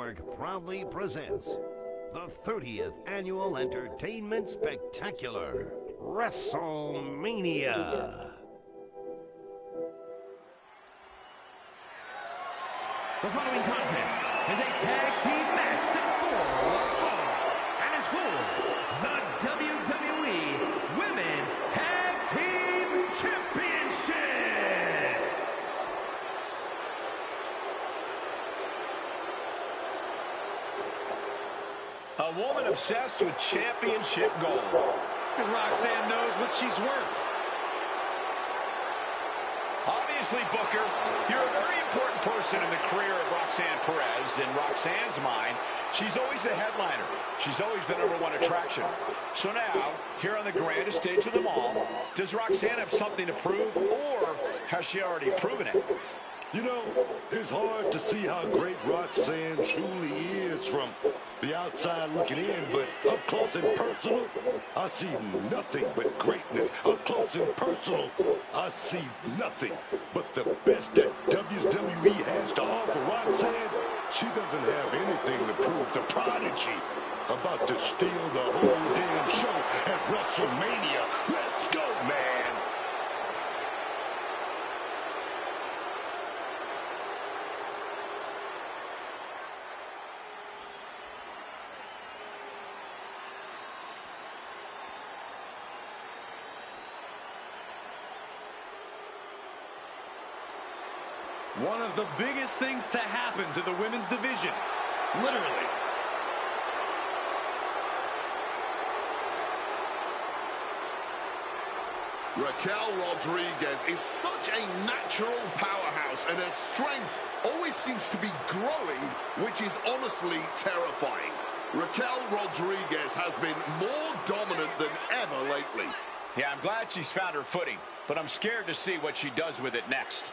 Network proudly presents the 30th Annual Entertainment Spectacular, WrestleMania. The following contest is a tag team match set for one fall and is for the WWE Women's Tag Team Championship. A woman obsessed with championship gold. Because Roxanne knows what she's worth. Obviously, Booker, you're a very important person in the career of Roxanne Perez. In Roxanne's mind, she's always the headliner. She's always the #1 attraction. So now, here on the grandest stage of them all, does Roxanne have something to prove, or has she already proven it? You know, it's hard to see how great Roxanne truly is from the outside looking in, but up close and personal, I see nothing but greatness. Up close and personal, I see nothing but the best that WWE has to offer. Roxanne, she doesn't have anything to prove. The prodigy about to steal the whole damn show at WrestleMania. Let's go, man. One of the biggest things to happen to the women's division. Literally. Raquel Rodriguez is such a natural powerhouse, and her strength always seems to be growing, which is honestly terrifying. Raquel Rodriguez has been more dominant than ever lately. Yeah, I'm glad she's found her footing, but I'm scared to see what she does with it next.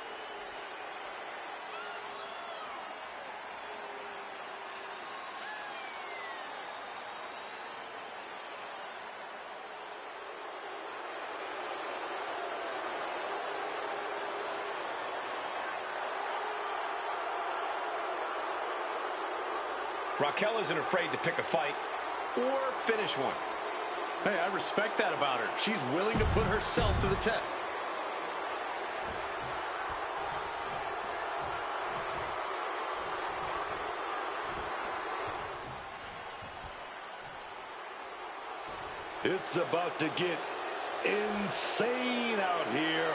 Raquel isn't afraid to pick a fight or finish one. Hey, I respect that about her. She's willing to put herself to the test. It's about to get insane out here.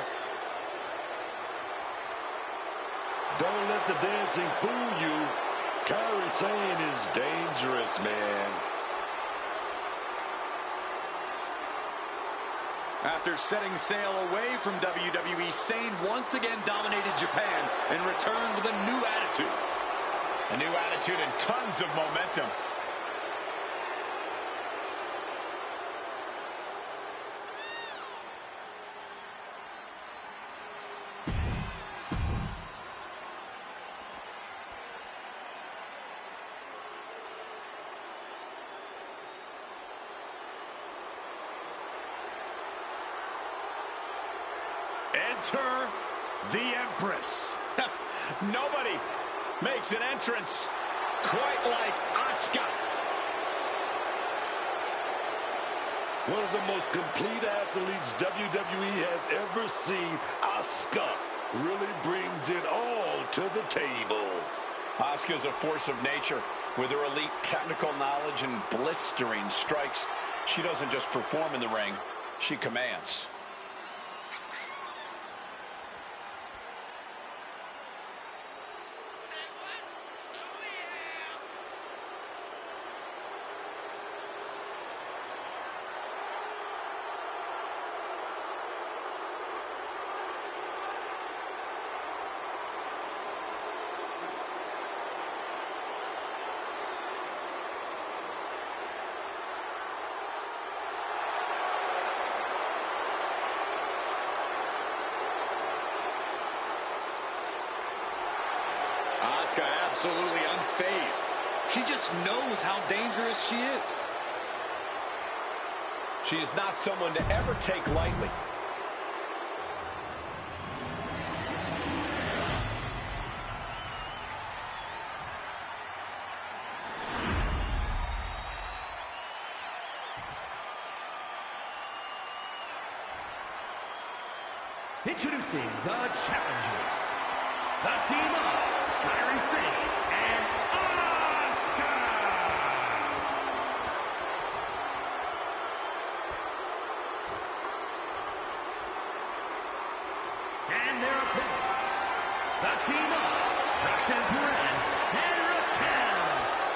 Don't let the dancing fool you. Kairi Sane is dangerous, man. After setting sail away from WWE, Sane once again dominated Japan and returned with a new attitude. A new attitude and tons of momentum. Enter the Empress. Nobody makes an entrance quite like Asuka. One of the most complete athletes WWE has ever seen. Asuka really brings it all to the table. Asuka's a force of nature. With her elite technical knowledge and blistering strikes, she doesn't just perform in the ring, she commands. Asuka absolutely unfazed. She just knows how dangerous she is. She is not someone to ever take lightly. Introducing the challengers, the team of Kyrie Sane and Asuka. And their opponents, the team of Roxanne Perez and Raquel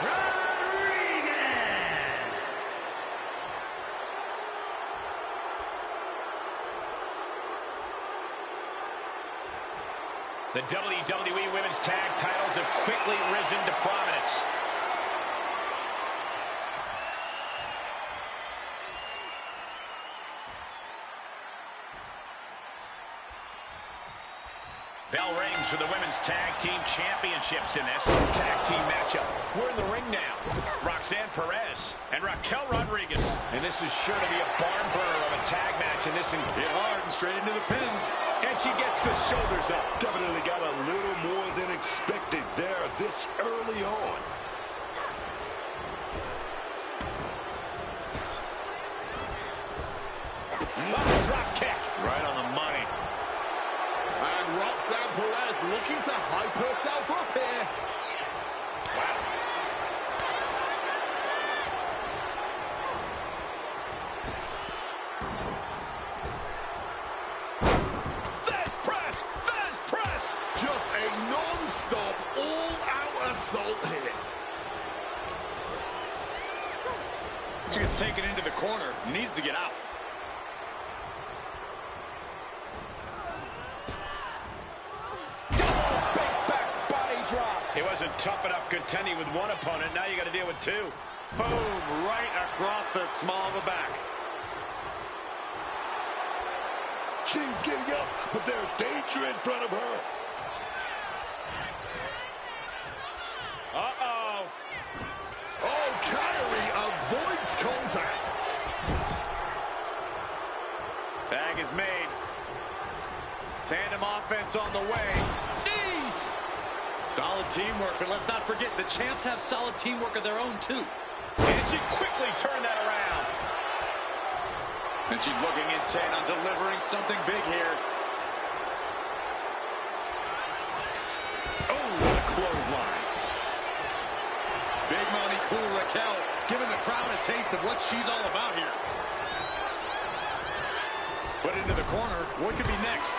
Rodriguez. The WWE Women's Tag titles have quickly risen to prominence. Bell rings for the Women's Tag Team Championships in this tag team matchup. We're in the ring now. Roxanne Perez and Raquel Rodriguez. And this is sure to be a barn burner of a tag match. And this hit hard and straight into the pin. And she gets the shoulders up. Definitely got a little more than expected there this early on. Drop kick. Right on the money. And Roxanne Perez looking to hype herself up here. Wow. Fast press! Fast press! Just a non-stop, all-out assault here. She gets taken into the corner. Needs to get out. He wasn't tough enough contending with one opponent. Now you got to deal with two. Boom, right across the small of the back. She's getting up, but there's danger in front of her. Uh-oh. Oh, Kyrie avoids contact. Tag is made. Tandem offense on the way. Knees! Solid teamwork, but let's not forget, the champs have solid teamwork of their own, too. And she quickly turned that around. And she's looking intent on delivering something big here. Oh, what a clothesline. Big Mommy Cool Raquel giving the crowd a taste of what she's all about here. Put into the corner. What could be next?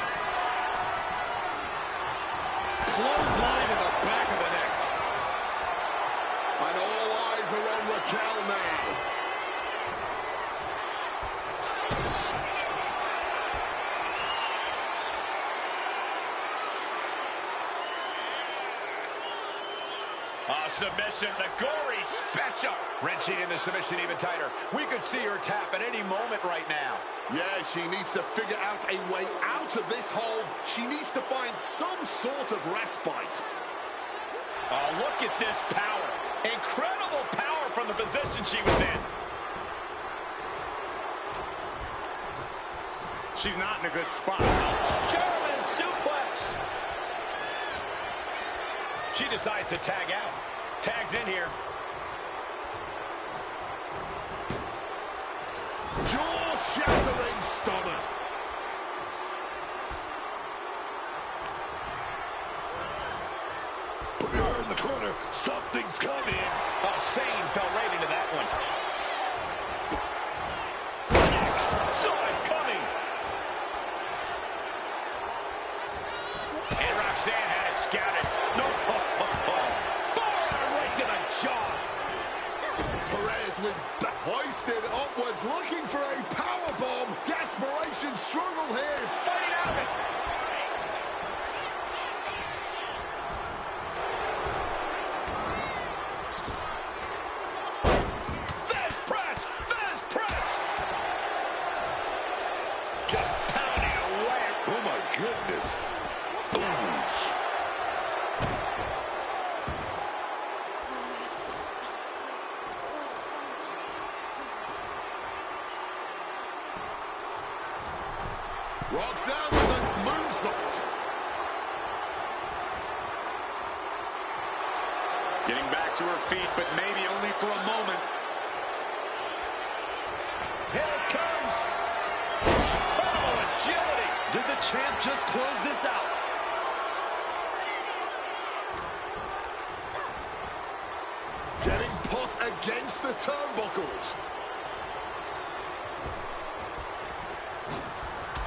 Clothesline in the back of the neck. And all eyes are on Raquel now. Submission, the gory special. Wrenching in the submission even tighter. We could see her tap at any moment right now. Yeah, she needs to figure out a way out of this hold. She needs to find some sort of respite. Oh, look at this power. Incredible power from the position she was in. She's not in a good spot. German suplex. She decides to tag out. Tags in here. Jaw-shattering stunner. Put her in the corner. Something's coming. Oh, Sane fell right into that one. Saw it coming. And Roxanne had it scouted. No. Forearm right to the jaw. Perez with hoisted upwards, looking for a powerbomb. Desperation struggle here. Fight out of it. Fast press. Fast press. Just pounding away. Oh, my goodness. Oosh. Roxanne with a moonsault. Getting back to her feet, but maybe only for a moment. Here it comes. Oh, agility. Did the champ just closed this out. Getting put against the turnbuckles.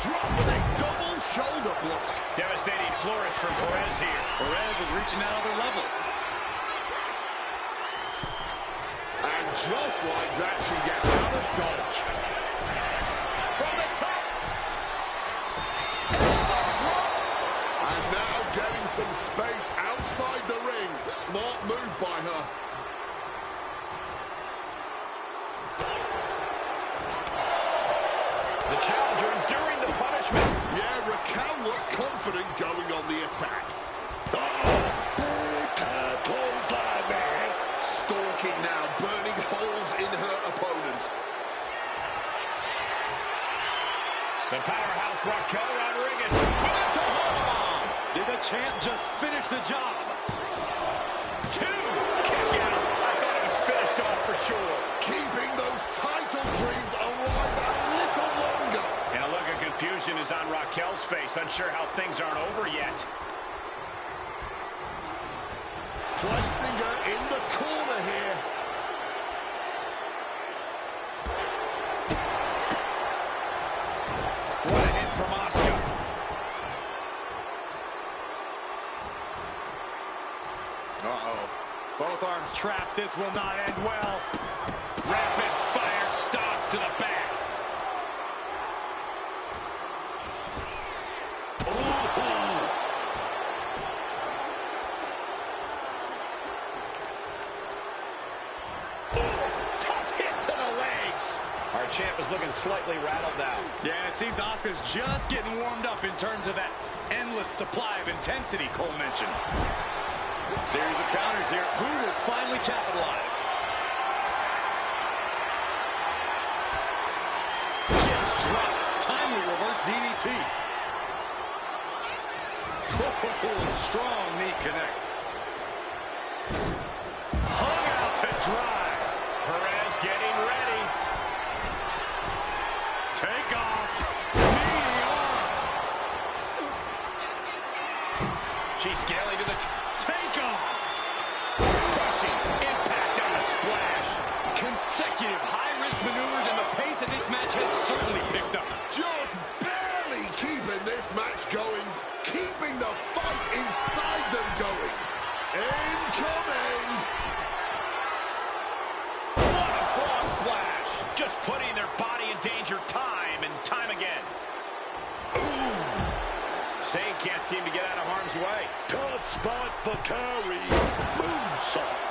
Drop with a double shoulder block. Devastating flourish from Perez here. Perez is reaching that other level. And just like that, she gets out of dodge. From the top. And now getting some space outside the ring. Smart move by her. The challenger enduring the punishment. Yeah, Raquel looked confident going on the attack. Big time clothesline, man. Stalking now, burning holes in her opponent. The powerhouse Raquel Rodriguez. Into hold. Did the champ just finish the job? 2. Kick out. I thought it was finished off for sure. Keeping those title dreams alive a little longer. And a look of confusion is on Raquel's face, unsure how things aren't over yet. Placing her in the corner here. What a hit from Asuka. Uh-oh. Both arms trapped. This will not end well. Rapid fire stops to the back. Tough hit to the legs. Our champ is looking slightly rattled now. Yeah, it seems Asuka's just getting warmed up in terms of that endless supply of intensity Cole mentioned. Series of counters here. Who will finally capitalize? Gets dropped. Timely reverse DDT. Oh, strong knee connects. Hung out to dry. Perez getting ready. Take off. Knee arm. She's scaling to the Take off. crushing impact on the splash. Consecutive high-risk maneuvers, and the pace of this match has certainly picked up. Just barely keeping this match going. Keeping the fight inside them going. Incoming. What a frog splash. Just putting their body in danger time and time again. Sane can't seem to get out of harm's way. Tough spot for Kyrie. Moonsault.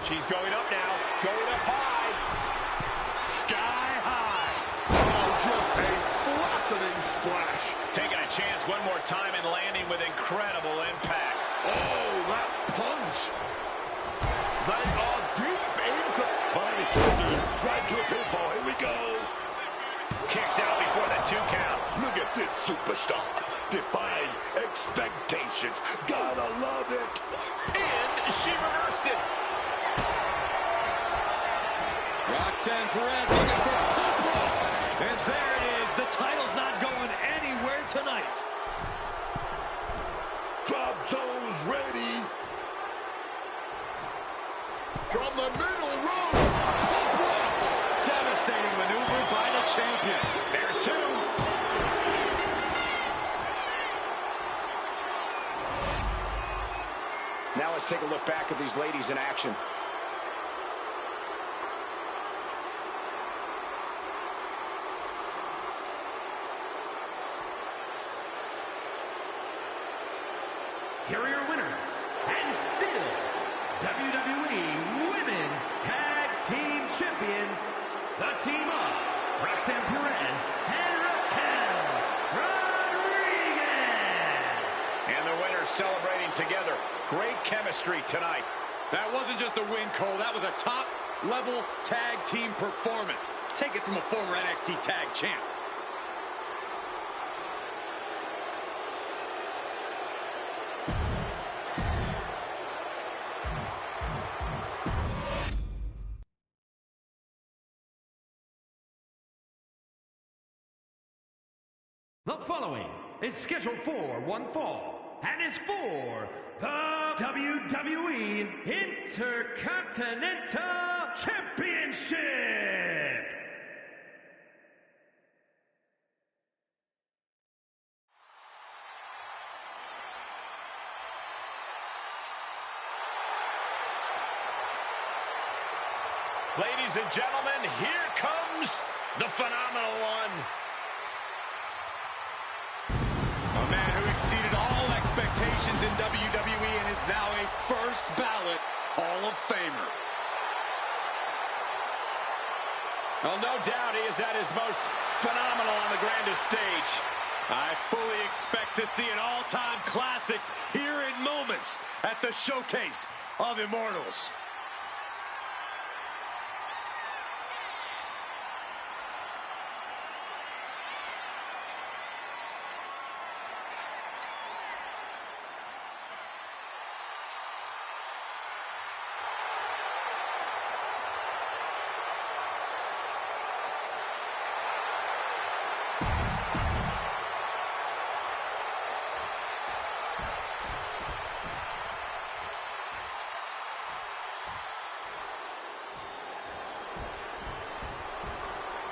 She's going up now. Going up high. Sky high. Oh, just a flattening splash. Taking a chance one more time and landing with incredible impact. Oh, that punch. They are deep into... Body scissors. Right to a pinfall. Here we go. Kicks out before the 2 count. Look at this superstar. Defying expectations. Gotta love it. And she reversed it. Roxanne Perez looking for pop rocks. And there it is. The title's not going anywhere tonight. Drop zones ready. From the middle row. Pop rocks. Devastating maneuver by the champion. There's 2. Now let's take a look back at these ladies in action. Here are your winners, and still WWE Women's Tag Team Champions, the team of Roxanne Perez and Raquel Rodriguez. And the winners celebrating together. Great chemistry tonight. That wasn't just a win, Cole. That was a top-level tag team performance. Take it from a former NXT tag champ. The following is scheduled for one fall and is for the WWE Intercontinental Championship. Ladies and gentlemen, here comes the phenomenal one. A man who exceeded all expectations in WWE and is now a first ballot Hall of Famer. Well, no doubt he is at his most phenomenal on the grandest stage. I fully expect to see an all-time classic here in moments at the Showcase of Immortals.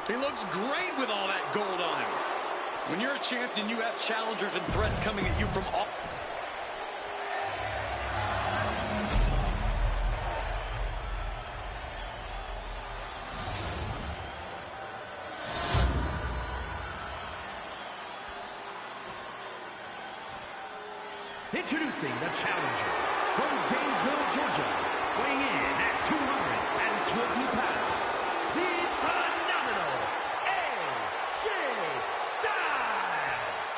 He looks great with all that gold on him. When you're a champion, you have challengers and threats coming at you from all... Introducing the challenger from Gainesville, Georgia, weighing in at 220 pounds, the phenomenal AJ Styles.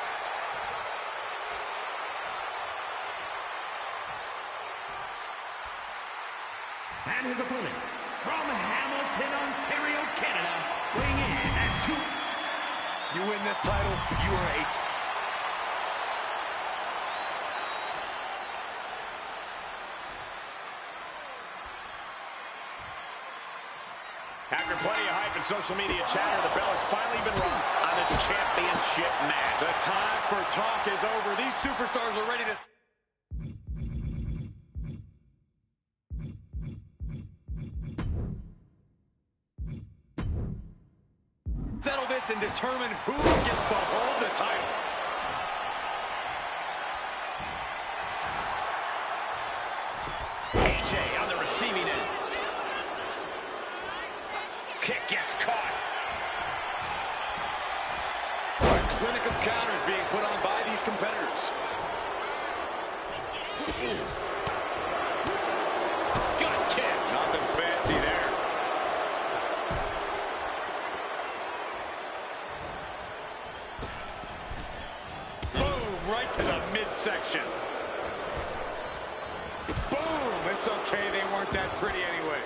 And his opponent from Hamilton, Ontario, Canada, weighing in at You win this title, you are a... After plenty of hype and social media chatter, the bell has finally been rung on this championship match. The time for talk is over. These superstars are ready to... settle this and determine who gets to hold the title. AJ on the receiving end. Kick gets caught. A clinic of counters being put on by these competitors. Good kick. Nothing fancy there. Boom, right to the midsection. Boom, it's okay, they weren't that pretty anyway.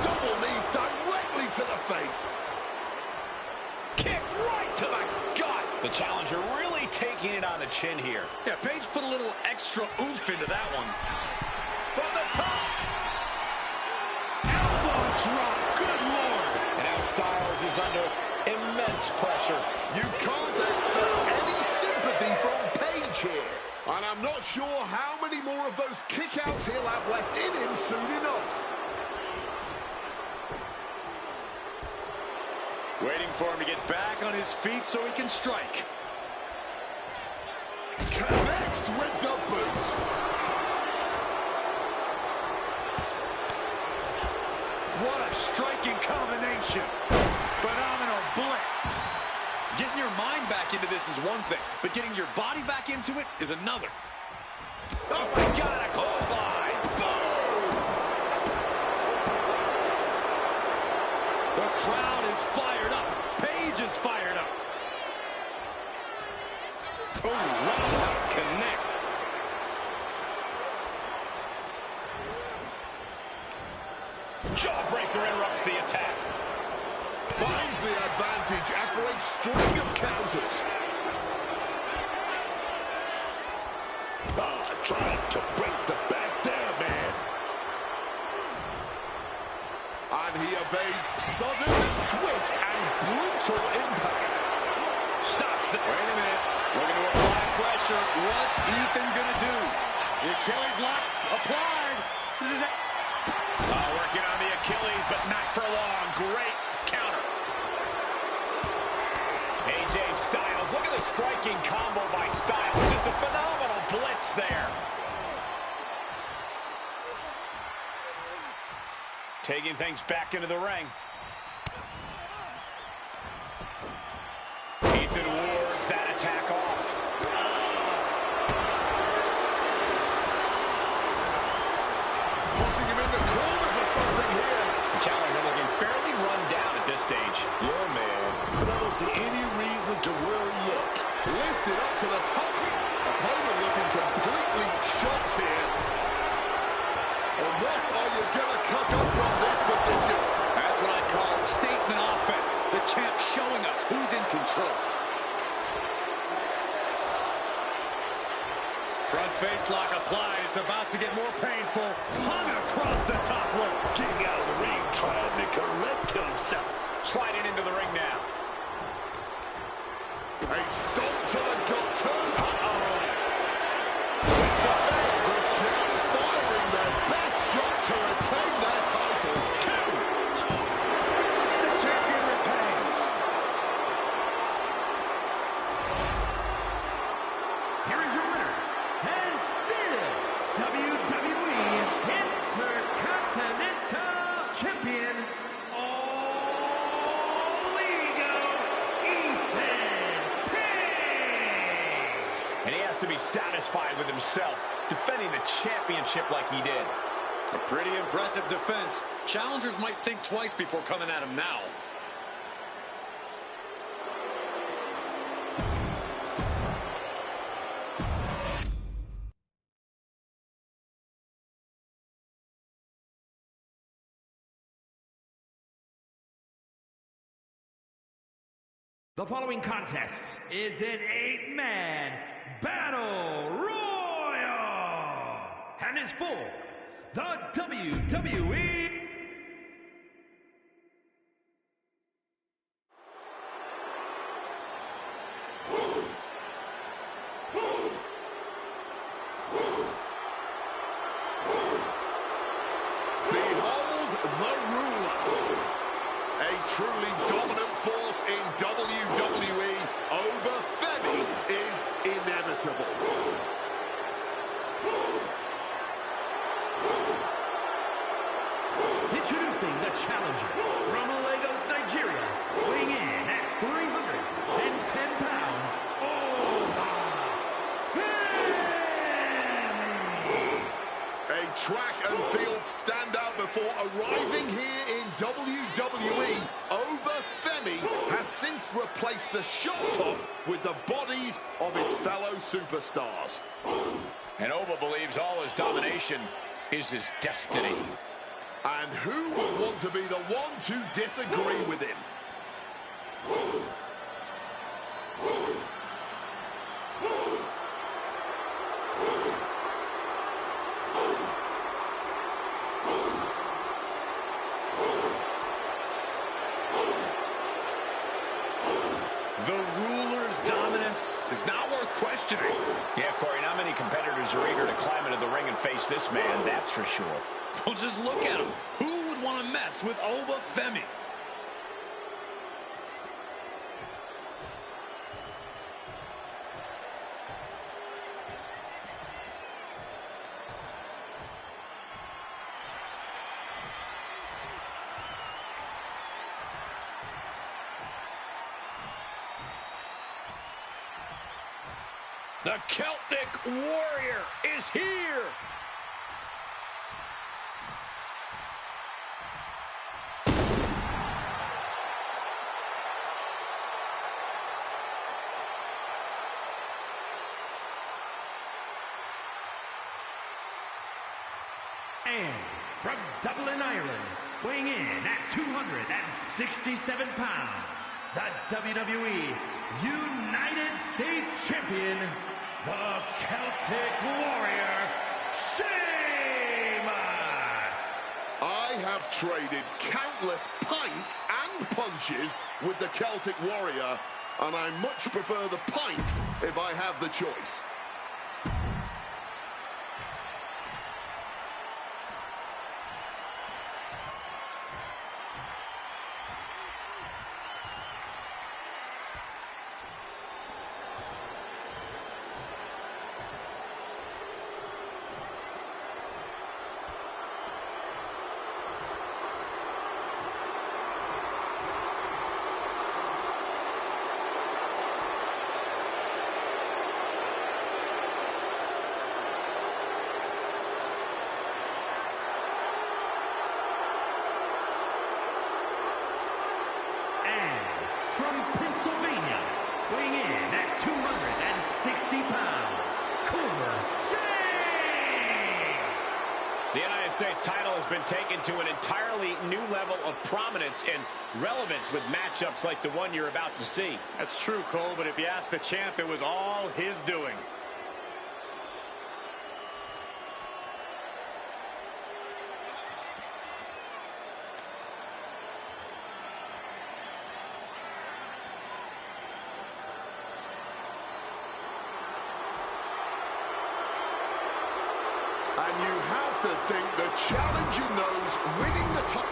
Double knees directly to the face. Kick right to the gut. The challenger really taking it on the chin here. Yeah, Paige put a little extra oomph into that one. From the top. Elbow drop, good lord. And now Styles is under immense pressure. You can't expect any sympathy from Paige here. And I'm not sure how many more of those kickouts he'll have left in him soon enough. Waiting for him to get back on his feet so he can strike. Connects with the boot. What a striking combination. Phenomenal blitz. Getting your mind back into this is one thing, but getting your body back into it is another. Oh my God, a clothesline. Boom! The crowd is fired up. Paige is fired up. Oh, roundhouse connects. Jawbreaker interrupts the attack. Finds the advantage after a string of counters. Trying to break the back there, man. And and he evades sudden, swift, and brutal impact. Stops the... Wait a minute. Looking to apply pressure. What's Ethan going to do? The Achilles lock applied. This is it. Working on the Achilles, but not for long. Great counter. AJ Styles. Look at the striking combo by Styles. Just a phenomenal blitz there. Taking things back into the ring. Ethan wards that attack off. Putting him in the corner for something here. The challenger looking fairly run down at this stage. Yeah, man. But I don't see any reason to worry yet. Lifted up to the top. Opponent looking completely shocked here. And what are you going to cook up from this position? That's what I call statement offense. The champ showing us who's in control. Front face lock applied. It's about to get more painful. Hung across the top rope. Getting out of the ring, trying to collect himself. Sliding into the ring now. A stomp to the gut turned. The champ firing their best shot to retain their title. The champion retains. Here is your winner, and still WWE Intercontinental Champion, All Ego, Ethan Page. And he has to be satisfied with himself, defending the championship like he did. A pretty impressive defense. Challengers might think twice before coming at him now. The following contest is an 8-man battle royal and is for the WWE. Behold the ruler. A truly dominant force in WWE over Femi is inevitable. Introducing the challenger from Lagos, Nigeria, weighing in at 310 pounds, Femi. A track and field standout before arriving here in WWE, Over Femi has since replaced the shot put with the bodies of his fellow superstars. And Oba believes all his domination is his destiny. And who would want to be the one to disagree with him? The ruler's dominance is not worth questioning. Yeah, Corey, not many competitors are eager to climb into the ring and face this man, that's for sure. Well, just look at him. Who would want to mess with Oba Femi? The Celtic Warrior is here. And from Dublin, Ireland, weighing in at 267 pounds, the WWE United States Champion, the Celtic Warrior, Sheamus. I have have traded countless pints and punches with the Celtic Warrior, and I much prefer the pints if I have the choice. From Pennsylvania, weighing in at 260 pounds, Cooler James! The United States title has been taken to an entirely new level of prominence and relevance with matchups like the one you're about to see. That's true, Cole, but if you ask the champ, it was all his doing. And you have to think the challenger knows winning the title.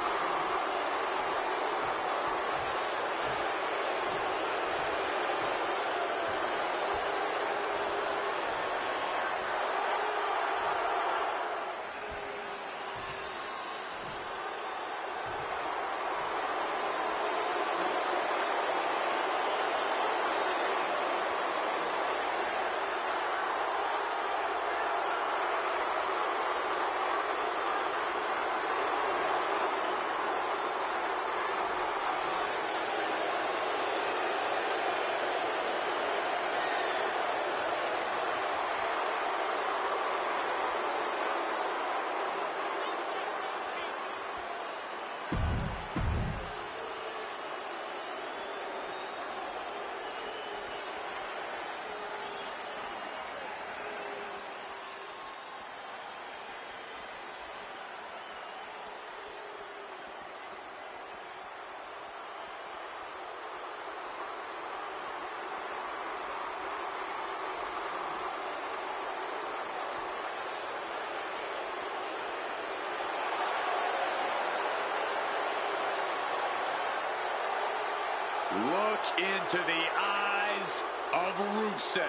Look into the eyes of Rusev.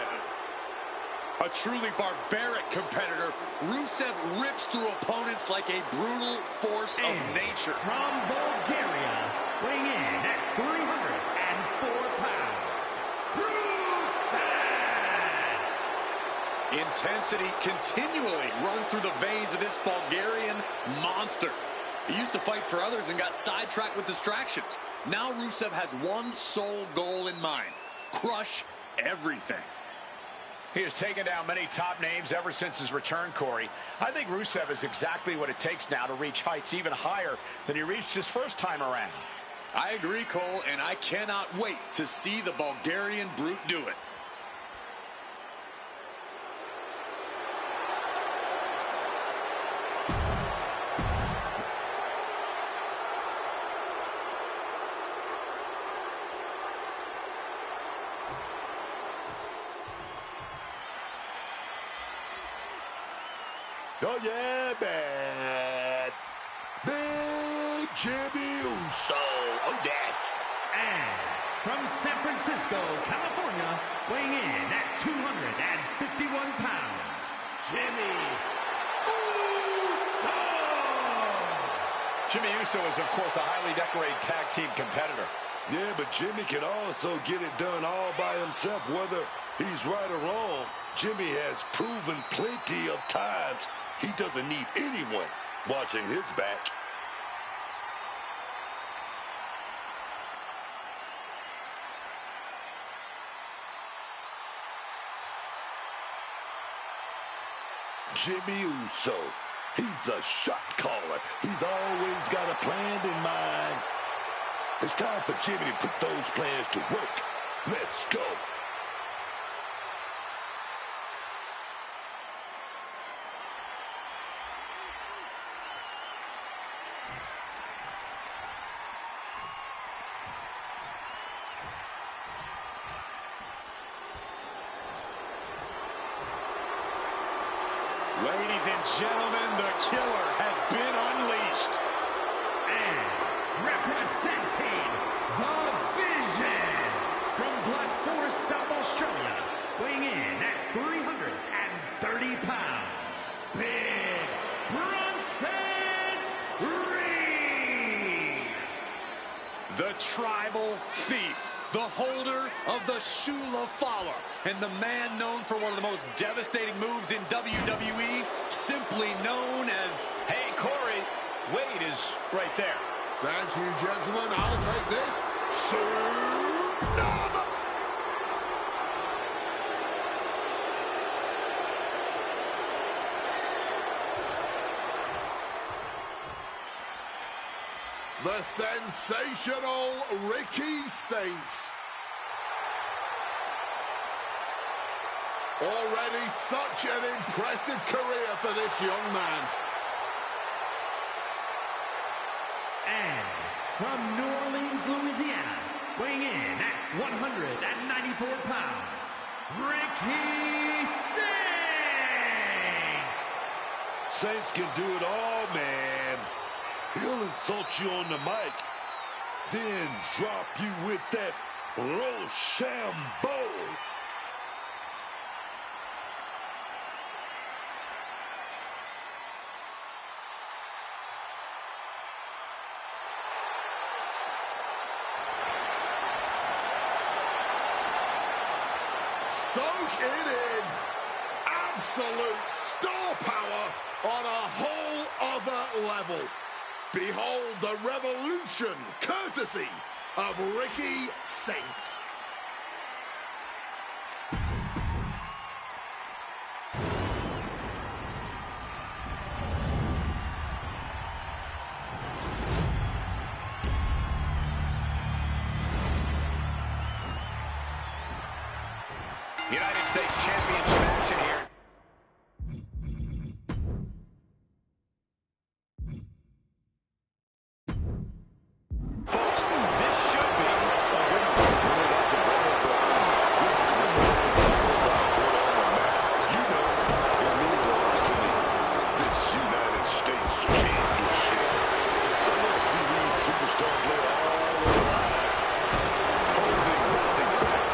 A truly barbaric competitor, Rusev rips through opponents like a brutal force of nature. From Bulgaria, weighing in at 304 pounds, Rusev! Intensity continually runs through the veins of this Bulgarian monster. He used to fight for others and got sidetracked with distractions. Now Rusev has one sole goal in mind: crush everything. He has taken down many top names ever since his return, Corey. I think Rusev is exactly what it takes now to reach heights even higher than he reached his first time around. I agree, Cole, and I cannot wait to see the Bulgarian brute do it. Oh, yeah, man. Big Jimmy Uso. Oh, yes. And from San Francisco, California, weighing in at 251 pounds, Jimmy Uso! Jimmy Uso is, of course, a highly decorated tag team competitor. Yeah, but Jimmy can also get it done all by himself, whether he's right or wrong. Jimmy has proven plenty of times he doesn't need anyone watching his back. Jimmy Uso, he's a shot caller. He's always got a plan in mind. It's time for Jimmy to put those plans to work. Let's go. Ladies and gentlemen, the killer has been unleashed. And representing the Vision from Black Forest, South Australia, weighing in at 330 pounds, Big Bronson Reed. The tribal thief, the holder of the Shula Fala, and the man known for one of the most devastating moves in WWE, simply known as... Hey, Corey, Wade is right there. Thank you, gentlemen. I'll take this. Tsunami. The sensational Ricky Saints. Already such an impressive career for this young man. And from New Orleans, Louisiana, weighing in at 194 pounds, Ricky Saints. Saints can do it all, man. He'll insult you on the mic, then drop you with that Rochambeau. Soak it in. Absolute star power on a whole other level. Behold the revolution, courtesy of Ricky Saints. United States Championship action here. Folks, this should be a winner. You know, it means a lot to me, this United States Championship. So I want to see these superstars play all around, holding nothing back.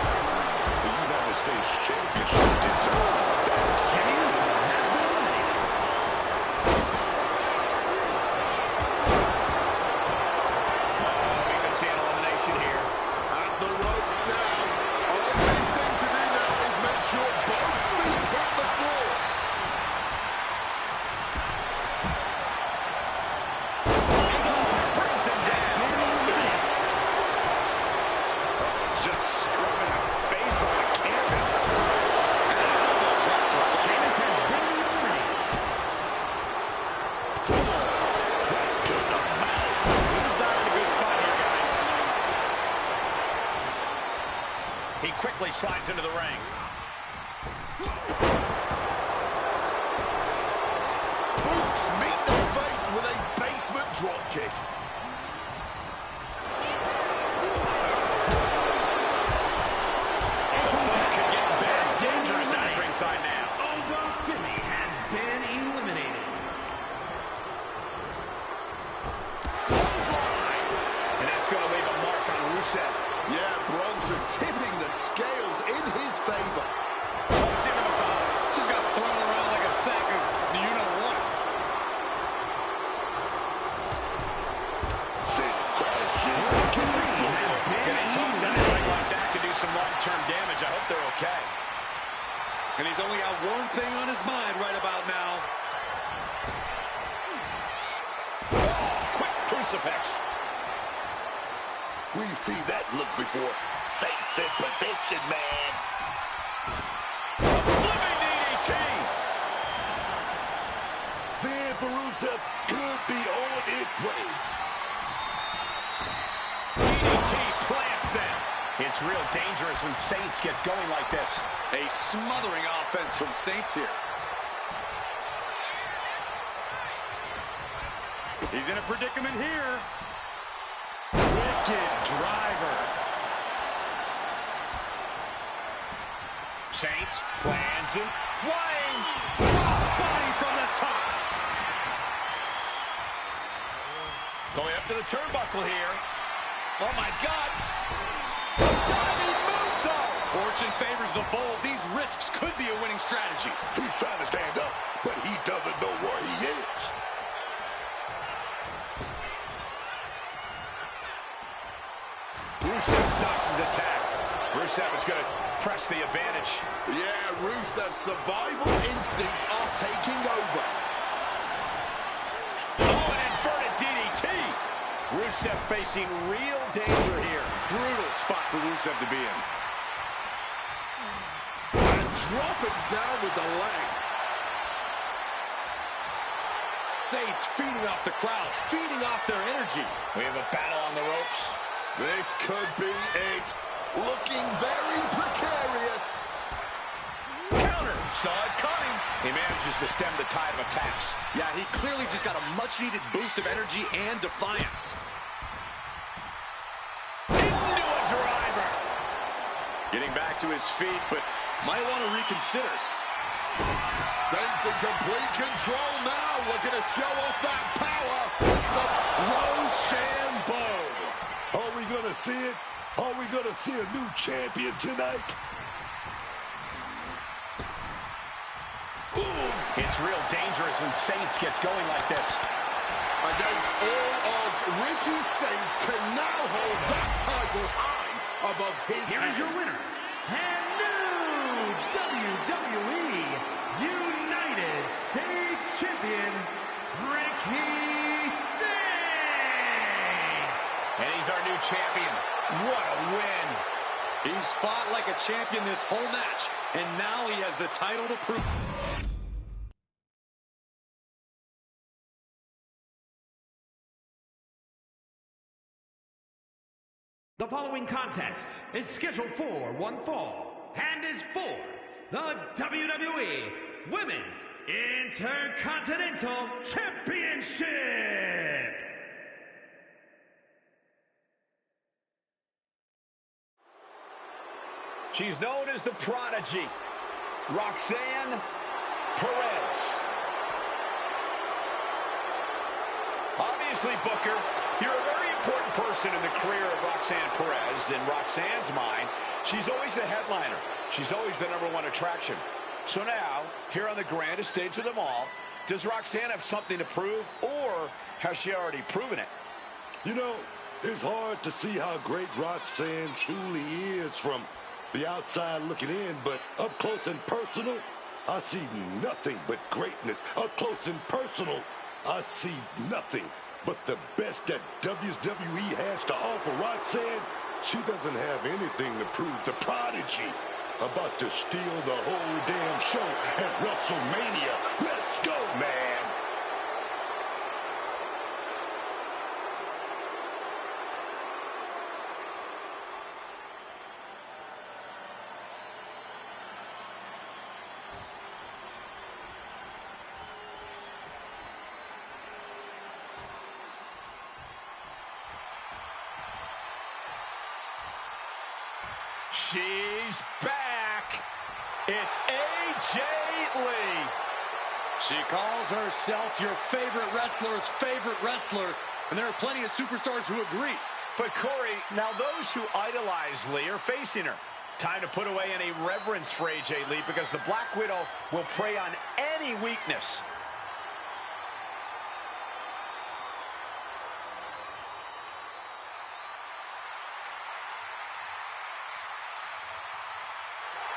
The United States Championship deserves that. We can see an elimination here. At the ropes now. Only thing to do now is make sure both feet hit the floor. Brings them down. Just scrubbing a face on the canvas. He's not in a good spot here, guys. He quickly slides into the ring. Boots meet the face with a basement drop kick. That could get very dangerous at ringside now. Over 50 has been eliminated. Clothesline. And that's going to leave a mark on Rusev. Yeah, Bronson tipping the scales in his favor. Tossing him aside. Just got thrown around like a sack of you-know-what. Sit crashing. Getting tossed in the ring like that could do some long-term damage. I hope they're okay. And he's only got one thing on his mind right about now. Quick crucifix. We've seen that look before. Saints in position, man. Flipping DDT. Then Rusev could be on its way. DDT plants them. It's real dangerous when Saints gets going like this. A smothering offense from Saints here. He's in a predicament here. Wicked driver. Saints plans it. Flying. Crossbody Going up to the turnbuckle here. Oh, my God. Diving moonsault. Fortune favors the bold. These risks could be a winning strategy. He's trying to stand up, but he doesn't know where he is. Rusev stops his attack. Rusev is going to press the advantage. Yeah, Rusev's survival instincts are taking over. Oh, an inverted DDT. Rusev facing real danger here. Brutal spot for Rusev to be in. And dropping down with the leg. Saints feeding off the crowd, feeding off their energy. We have a battle on the ropes. This could be it. Looking very precarious. Counter. Saw it coming. He manages to stem the tide of attacks. Yeah, he clearly just got a much-needed boost of energy and defiance. Into a driver. Getting back to his feet, but might want to reconsider. Saints in complete control now. Looking to show off that power. Some Rochambeau. Are we going to see it? Are we going to see a new champion tonight? Boom. It's real dangerous when Saints gets going like this. Against all odds, Ricky Saints can now hold that title high above his Here is head. your winner, and new WWE United States Champion, Ricky Saints. And he's our new champion. What a win. He's fought like a champion this whole match, and now he has the title to prove. The following contest is scheduled for one fall and is for the WWE Women's Intercontinental Championship. She's known as the Prodigy, Roxanne Perez. Obviously, Booker, you're a very important person in the career of Roxanne Perez. In Roxanne's mind, she's always the headliner. She's always the #1 attraction. So now, here on the grandest stage of them all, does Roxanne have something to prove, or has she already proven it? You know, it's hard to see how great Roxanne truly is from the outside looking in, but up close and personal, I see nothing but greatness. Up close and personal, I see nothing but the best that WWE has to offer. Roxanne, she doesn't have anything to prove. The Prodigy about to steal the whole damn show at WrestleMania. Let's go, man. She's back. It's AJ Lee. She calls herself your favorite wrestler's favorite wrestler, and there are plenty of superstars who agree. But Corey, now those who idolize Lee are facing her. Time to put away any reverence for AJ Lee, because the Black Widow will prey on any weakness.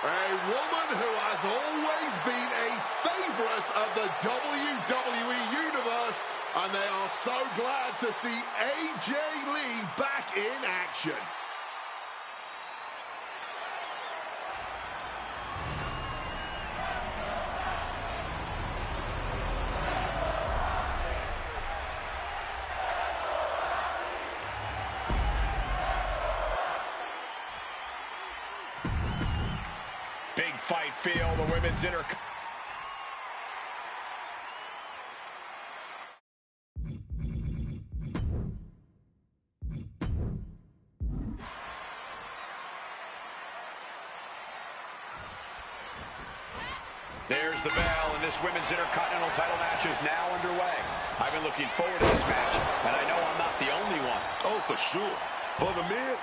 A woman who has always been a favorite of the WWE Universe, and they are so glad to see AJ Lee back in action. Big fight feel, the women's There's the bell, in this women's Intercontinental title match is now underway. I've been looking forward to this match, and I know I'm not the only one. Oh, for sure. For the men,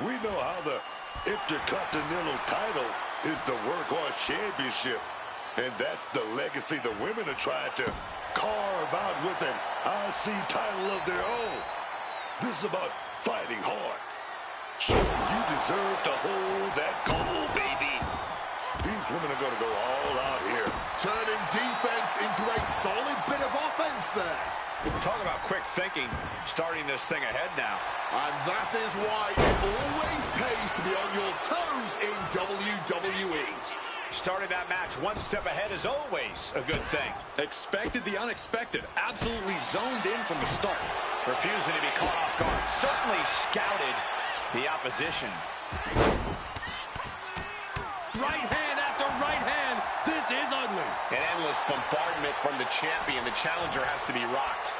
we know how the Intercontinental title is the Workhorse Championship, and that's the legacy the women are trying to carve out with an IC title of their own. This is about fighting hard. Sure, you deserve to hold that gold, baby. These women are going to go all out here. Turning defense into a solid bit of offense there. Talk about quick thinking, starting this thing ahead now. And that is why it always pays to be on your toes in WWE. Starting that match one step ahead is always a good thing. Expected the unexpected. Absolutely zoned in from the start. Refusing to be caught off guard. Certainly scouted the opposition. Right hand after right hand. This is ugly. An endless bombardment from the champion. The challenger has to be rocked.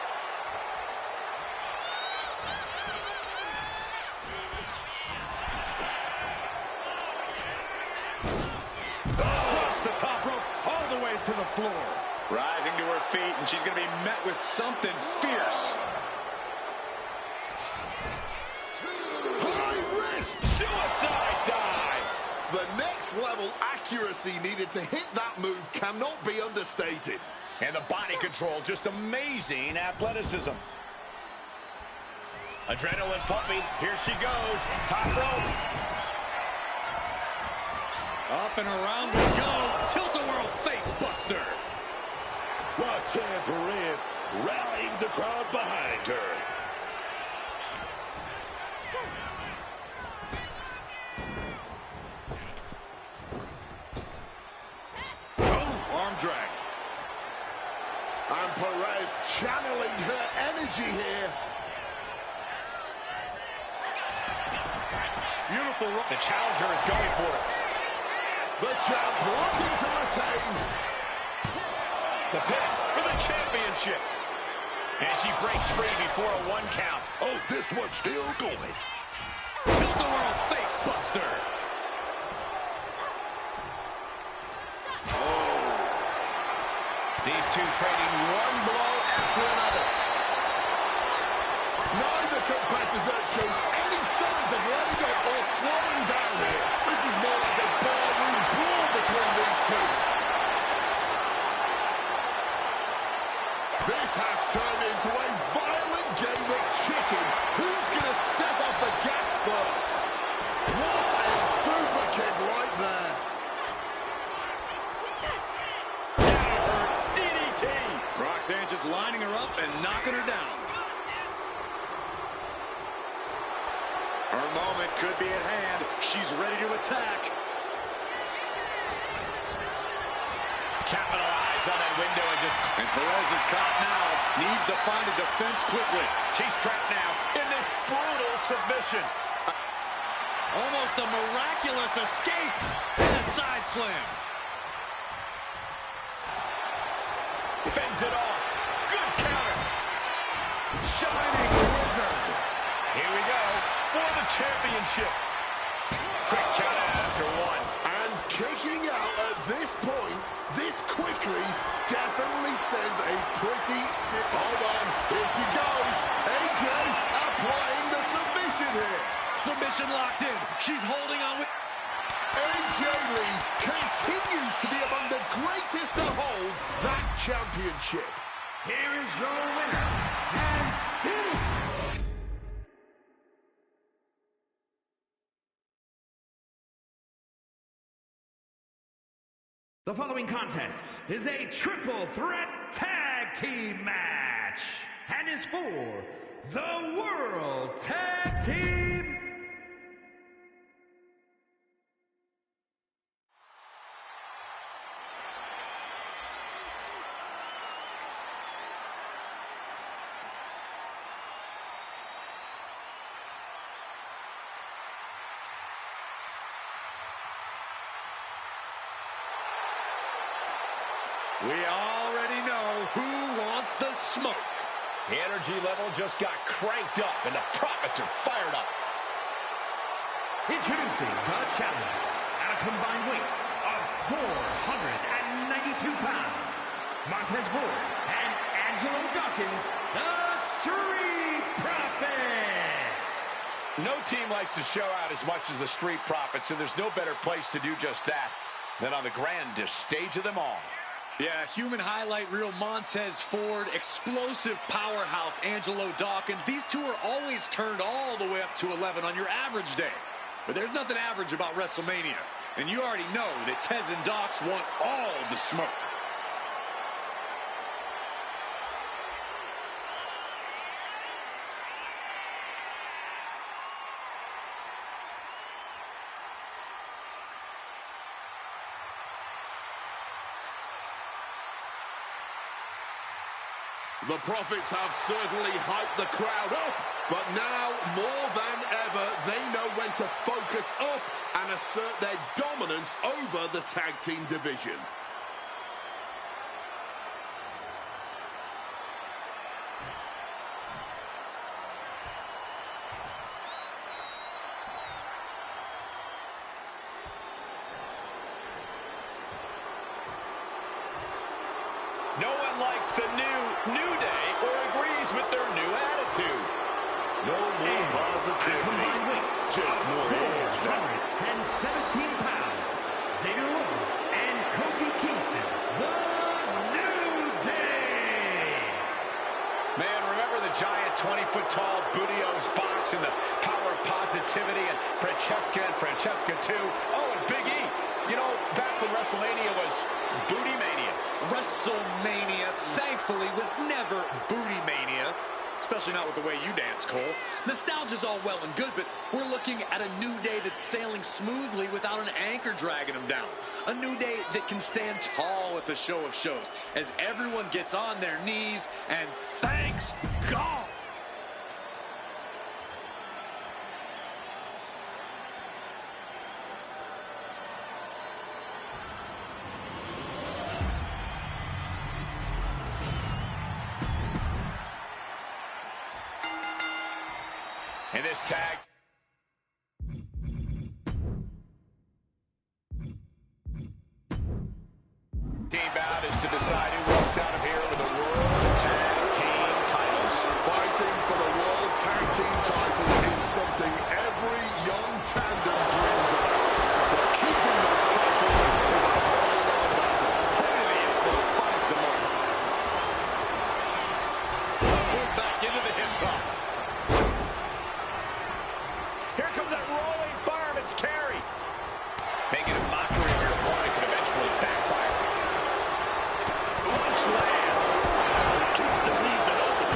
Across the top rope, all the way to the floor. Rising to her feet, and she's going to be met with something fierce. High risk Suicide dive. The next level accuracy needed to hit that move cannot be understated. And the body control, just amazing athleticism. Adrenaline pumping. Here she goes. Top rope. Up and around we go. Tilt-a-whirl face buster. Roxanne Perez rallying the crowd behind her. Arm drag. And Perez channeling her energy here. Beautiful. The challenger is going for it. The champ looking to retain. The pin for the championship. And she breaks free before a 1 count. Oh, this one's still going. Tilt-a-whirl face buster. These two trading one blow after another. Neither competitor shows any signs of letting up or slowing down here. This is more like a barroom brawl between these two. This has turned into a violent game of chicken. Who's going to step off the gas first? What a super kick right there. DDT. Roxanne just lining her up and knocking her down. Her moment could be at hand. She's ready to attack. Capitalized on that window and just... And Perez is caught now. Needs to find a defense quickly. She's trapped now in this brutal submission. Almost a miraculous escape. And a side slam. Fends it off. Good counter. Shining wizard. Here we go for the championship. Quick count after 1. And kicking out at this point, this quickly, definitely sends a pretty sick... Hold on, here she goes. AJ applying the submission here. Submission locked in. She's holding on with... AJ Lee continues to be among the greatest to hold that championship. Here is your winner, and still... The following contest is a triple threat tag team match and is for the World Tag Team. We already know who wants the smoke. The energy level just got cranked up, and the profits are fired up. Introducing the challenger at a combined weight of 492 pounds. Montez Ford, and Angelo Dawkins, the Street Profits. No team likes to show out as much as the Street Profits, and there's no better place to do just that than on the grandest stage of them all. Yeah, human highlight reel Montez Ford, explosive powerhouse Angelo Dawkins. These two are always turned all the way up to 11 on your average day. But there's nothing average about WrestleMania. And you already know that Tez and Docs want all the smoke. The Profits have certainly hyped the crowd up, but now, more than ever, they know when to focus up and assert their dominance over the tag team division. No one likes the New Day or agrees with their new attitude. No more positivity, just more edge now. 117 pounds, Xavier Woods and Kofi Kingston, the New Day. Man, remember the giant 20-foot-tall Booty-O's box and the power of positivity and Francesca and Francesca 2. Oh, and Big E. You know, back when WrestleMania was Booty Mania. WrestleMania, thankfully, was never Booty Mania. Especially not with the way you dance, Cole. Nostalgia's all well and good, but we're looking at a New Day that's sailing smoothly without an anchor dragging them down. A New Day that can stand tall at the show of shows as everyone gets on their knees and thanks God. In this tag team bout is to decide who walks out of here with the World Tag Team titles. Fighting for the World Tag Team titles is something every young tandem dreams of. But keeping those titles is a whole other battle. Only the elbow finds the mark. Move back into the hip toss. Here comes that rolling fireman's carry. Making a mockery of your opponent could eventually backfire. Punch lands. Keeps the leads and open.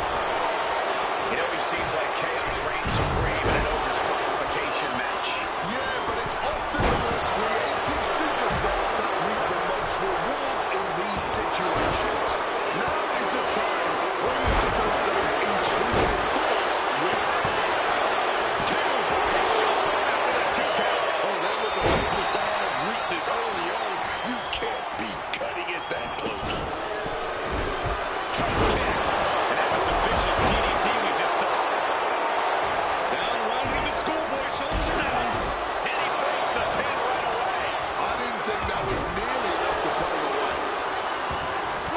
It always seems like chaos reigns supreme in an over-disqualification match. Yeah, but it's often the more creative superstars that reap the most rewards in these situations. Now is the time when you have to let those intrusive thoughts win. Oh, that was a major sign of weakness early on. You can't be cutting it that close. Drop kick. And that was some vicious DDT we just saw. Down one with the schoolboy, shoulders are down. And he breaks the pin right away. I didn't think that was nearly enough to put him away.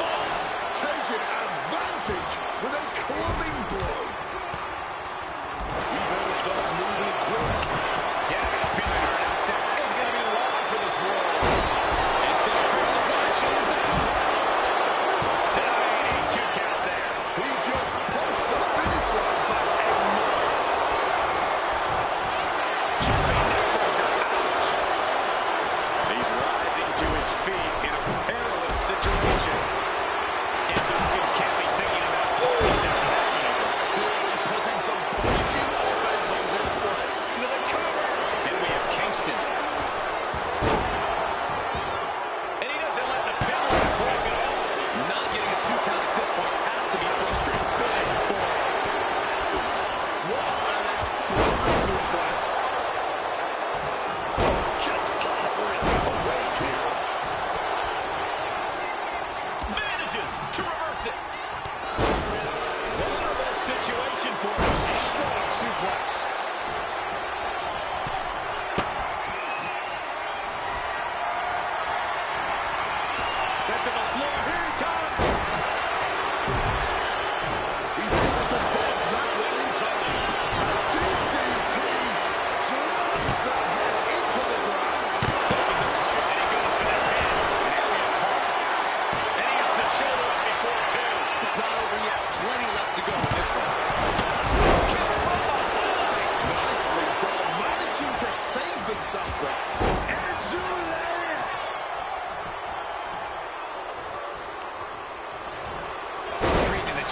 Oh, taking advantage with a clubbing blow. You better start moving quick. Yeah, I got a feeling our announce desk is going to be long for this world. It's a qualified shoulders down. Denying a 2 count there. He just pushed the finish line back a mile. Jumping neckbreaker out. He's rising to his feet in a perilous situation. And Dawkins can't be thinking about pulling out happening. Clearly putting some punishing offense on display. Into the cover. And we have Kingston. And he doesn't let the pin last walk at all. Not getting a 2 count at this point has to be frustrating. Big boy. What an explosive suplex. Just clever away here.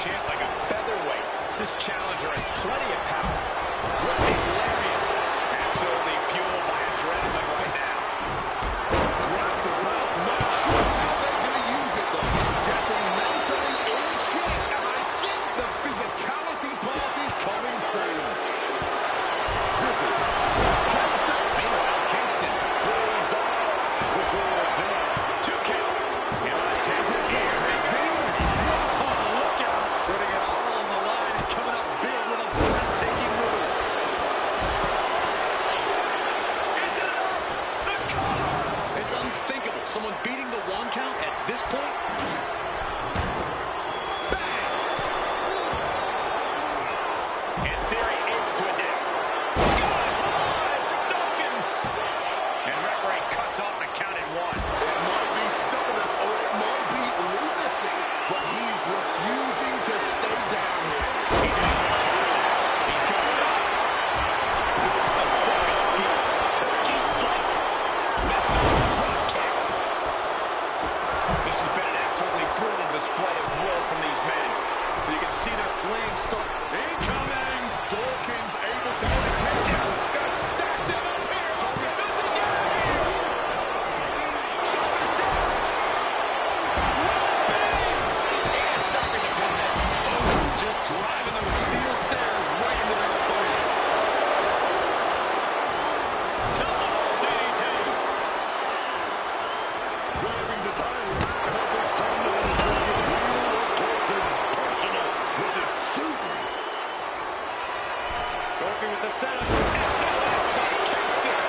champ like a featherweight. This challenger has plenty of power. With the lariat. Absolutely fueled by adrenaline right now. Grab the belt. Not sure how they're going to use it, though. Getting mentally in check. And I think the physicality part is coming soon. Kingston. Meanwhile, Kingston. Goes off before a pin. 2 count. And an attempt here has been ordered. Oh, look out. Putting it all on the line and coming up big with a breathtaking move. Is it enough? The cover. It's unthinkable. Someone beating the 1 count at this point. Bang. And Theory able to adapt. Sky high. Dawkins. And referee cuts off the count at 1. It might be stubbornness or it might be lunacy, but he's refusing to stay down here. He's in the counter. He's going up. This is a savage beat. Turkey fight. Missile drop kick. This has been an absolutely brutal display of will from these men. You can see their flames start incoming. Dawkins able to Take down. Gonna stack them up here. Nothing out of here. Shoulders down. And stopping the pin there. Just driving those steel stairs right into their opponent. Double DDT. Grabbing the title. And I think someone is going to get real up close and personal with it soon. Working with the setup. SLS by Kingston.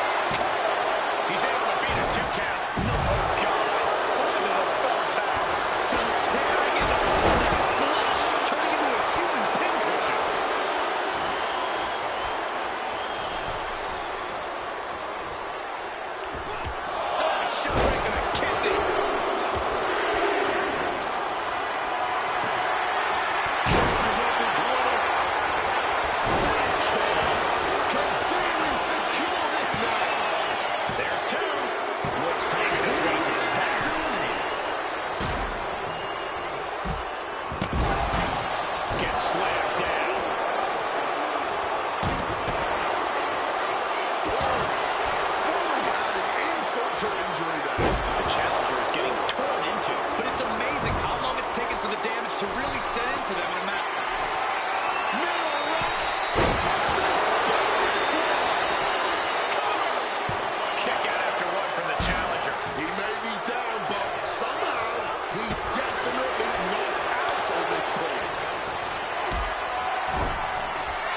He's able to beat a 2 count. Oh, God. Into the thumbtacks. Just tearing into all that flesh, turning into a human pincushion. Oh, a shot right to the kidney. Can Theory secure this now? There's 2. Looks timing as good as expected. Gets slammed down. Fully adding insult to injury there. The challenger is getting torn into. But it's amazing how long it's taken for the damage to really set in for them in a match. Kick out after 1 from the challenger. He may be down, but somehow he's definitely not out at this point.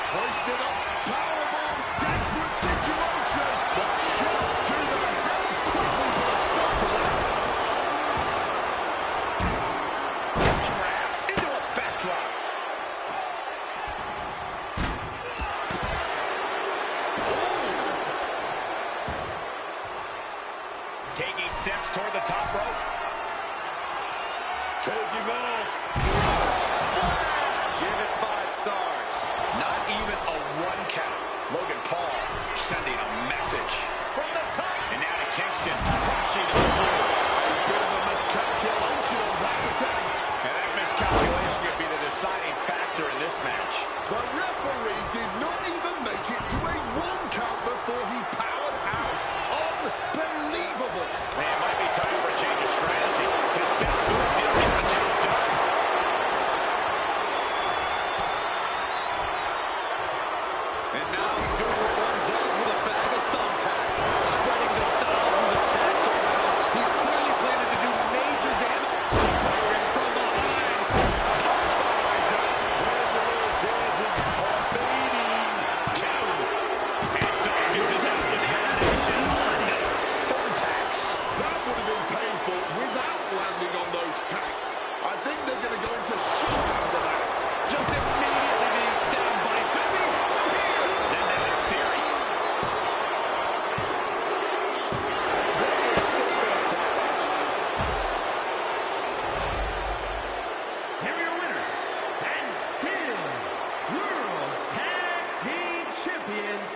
Hoisted up, powerbomb, desperate situation, but shots to the head quickly put a stop to that. Telegraphed into a backdrop. Taking steps toward the top rope. Taking off. Give it 5 stars. Not even a 1 count. Logan Paul sending a message. From the top. And now to Kingston. Crashing to the floor. A bit of a miscalculation on that attempt. And that miscalculation could be the deciding factor in this match. The referee did not even make it to a 1 count before he powered out. Unbelievable. Man, it might be time for a change of strategy. His best move didn't get the job done. And now he's doing what one does with a bag of thumbtacks, spreading the thousands of tacks around. He's clearly planning to do major damage. Firing from behind. Fires up. And Dawkins is out with the elimination. Thumbtacks. That would have been painful without landing on those tacks. I think they're going to go into shock after that. Just immediately being stabbed by Busy. Here. And now in Theory. There is 6-minute time watch. Here are your winners, and still World Tag Team Champions,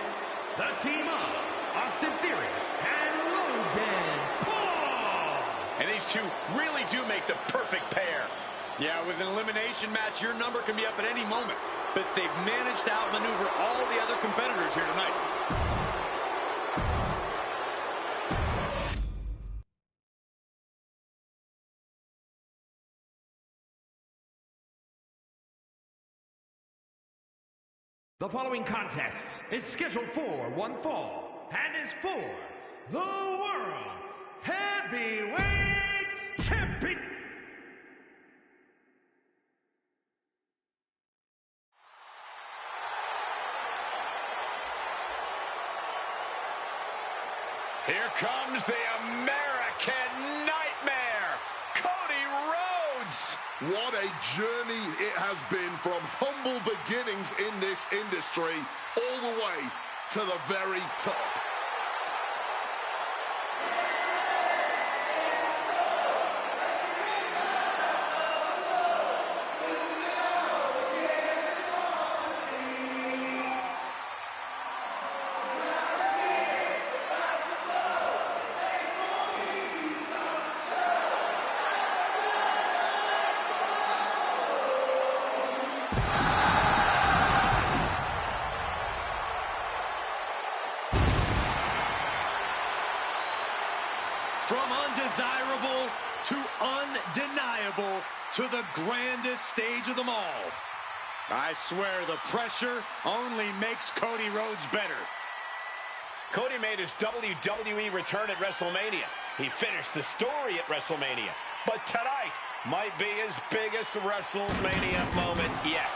the team of Austin Theory and Logan Paul. And these two really do make the perfect pair. Yeah, with an elimination match, your number can be up at any moment. But they've managed to outmaneuver all the other competitors here tonight. The following contest is scheduled for one fall and is for the World Heavyweight Champion. Here comes the American Nightmare, Cody Rhodes. What a journey it has been from humble beginnings in this industry all the way to the very top. From undesirable to undeniable to the grandest stage of them all. I swear the pressure only makes Cody Rhodes better. Cody made his WWE return at WrestleMania. He finished the story at WrestleMania. But tonight might be his biggest WrestleMania moment yet.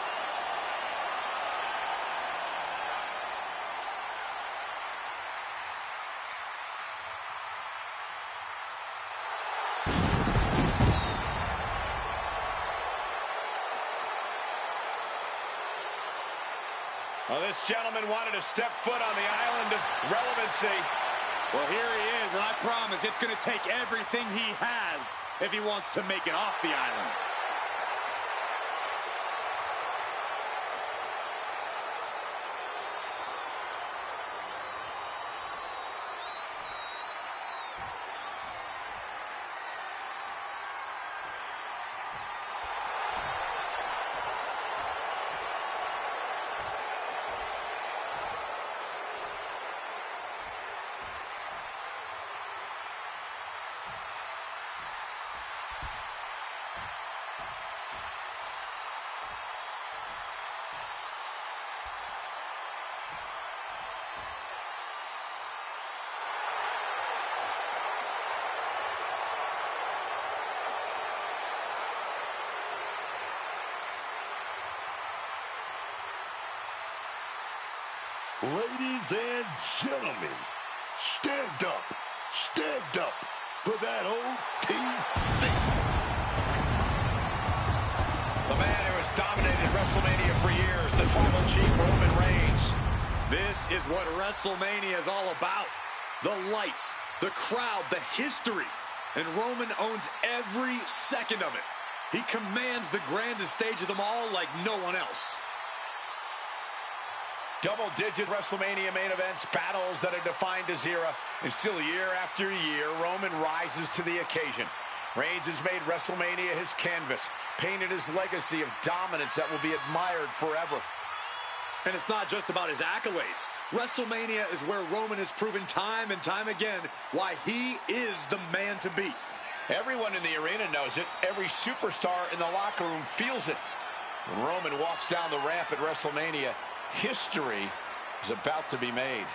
Well, this gentleman wanted to step foot on the island of relevancy. Well, here he is, and I promise it's going to take everything he has if he wants to make it off the island. Ladies and gentlemen, stand up for that OTC. The man who has dominated WrestleMania for years, the Tribal Chief Roman Reigns. This is what WrestleMania is all about. The lights, the crowd, the history. And Roman owns every second of it. He commands the grandest stage of them all like no one else. Double-digit WrestleMania main events, battles that have defined his era, and still year after year, Roman rises to the occasion. Reigns has made WrestleMania his canvas, painted his legacy of dominance that will be admired forever. And it's not just about his accolades. WrestleMania is where Roman has proven time and time again why he is the man to beat. Everyone in the arena knows it. Every superstar in the locker room feels it. When Roman walks down the ramp at WrestleMania, history is about to be made.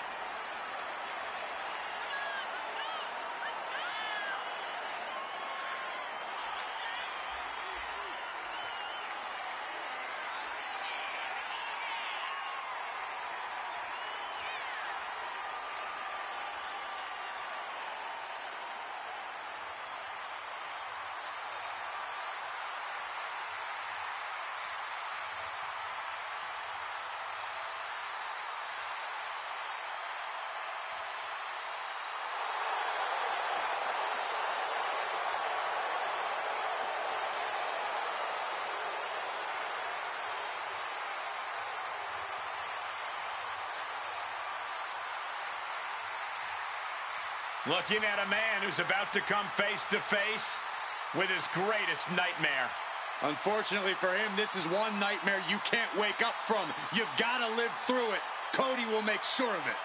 Looking at a man who's about to come face to face with his greatest nightmare. Unfortunately for him, this is one nightmare you can't wake up from. You've got to live through it. Cody will make sure of it.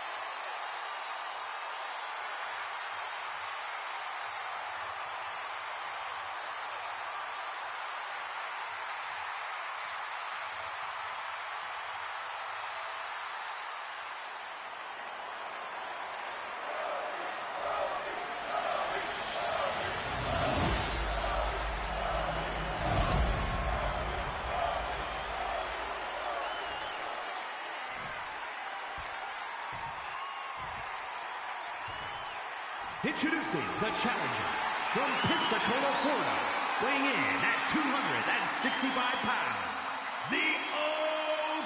Introducing the challenger from Pensacola, Florida, weighing in at 265 pounds, the